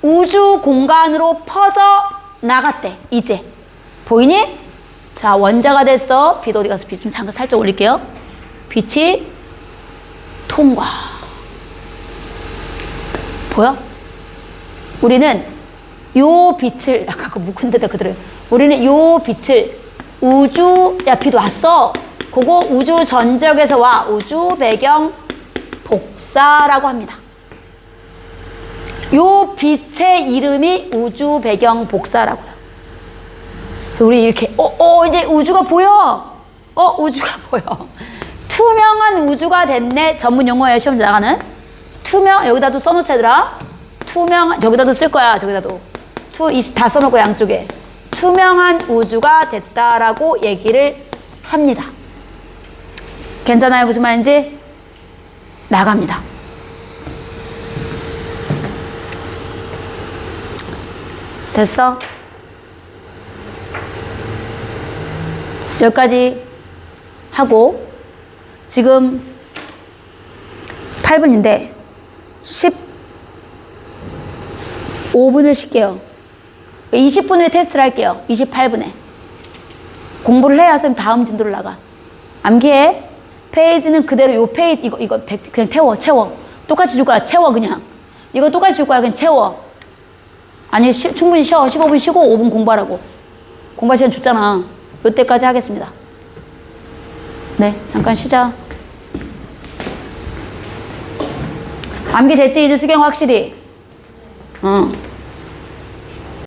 우주 공간으로 퍼져 나갔대. 이제 보이니? 자, 원자가 됐어. 빛 어디 가서 빛 좀 잠깐 살짝 올릴게요. 빛이 통과. 보여? 우리는 요 빛을, 아까 그 묵은 데다 그대로, 우리는 요 빛을 우주, 야, 빛 왔어. 그거 우주 전적에서 와. 우주 배경 복사라고 합니다. 요 빛의 이름이 우주 배경 복사라고요. 우리 이렇게 이제 우주가 보여. 우주가 보여. 투명한 우주가 됐네. 전문 용어예요. 시험 나가는. 투명, 여기다도 써놓자, 얘들아. 투명, 저기다도 쓸 거야. 저기다도. 다 써놓고 양쪽에. 투명한 우주가 됐다라고 얘기를 합니다. 괜찮아요? 무슨 말인지? 나갑니다. 됐어? 여기까지 하고 지금 8분인데 15분을 쉴게요. 20분 후에 테스트를 할게요. 28분에. 공부를 해야 선생님 다음 진도를 나가. 암기해. 페이지는 그대로 요 페이지 이거 그냥 채워. 똑같이 줄 거야. 채워 그냥. 이거 똑같이 줄 거야. 그냥 채워. 아니 충분히 쉬어. 15분 쉬고 5분 공부하라고. 공부할 시간 줬잖아. 요때까지 하겠습니다. 네, 잠깐 쉬자. 암기 됐지? 이제 수경 확실히. 응.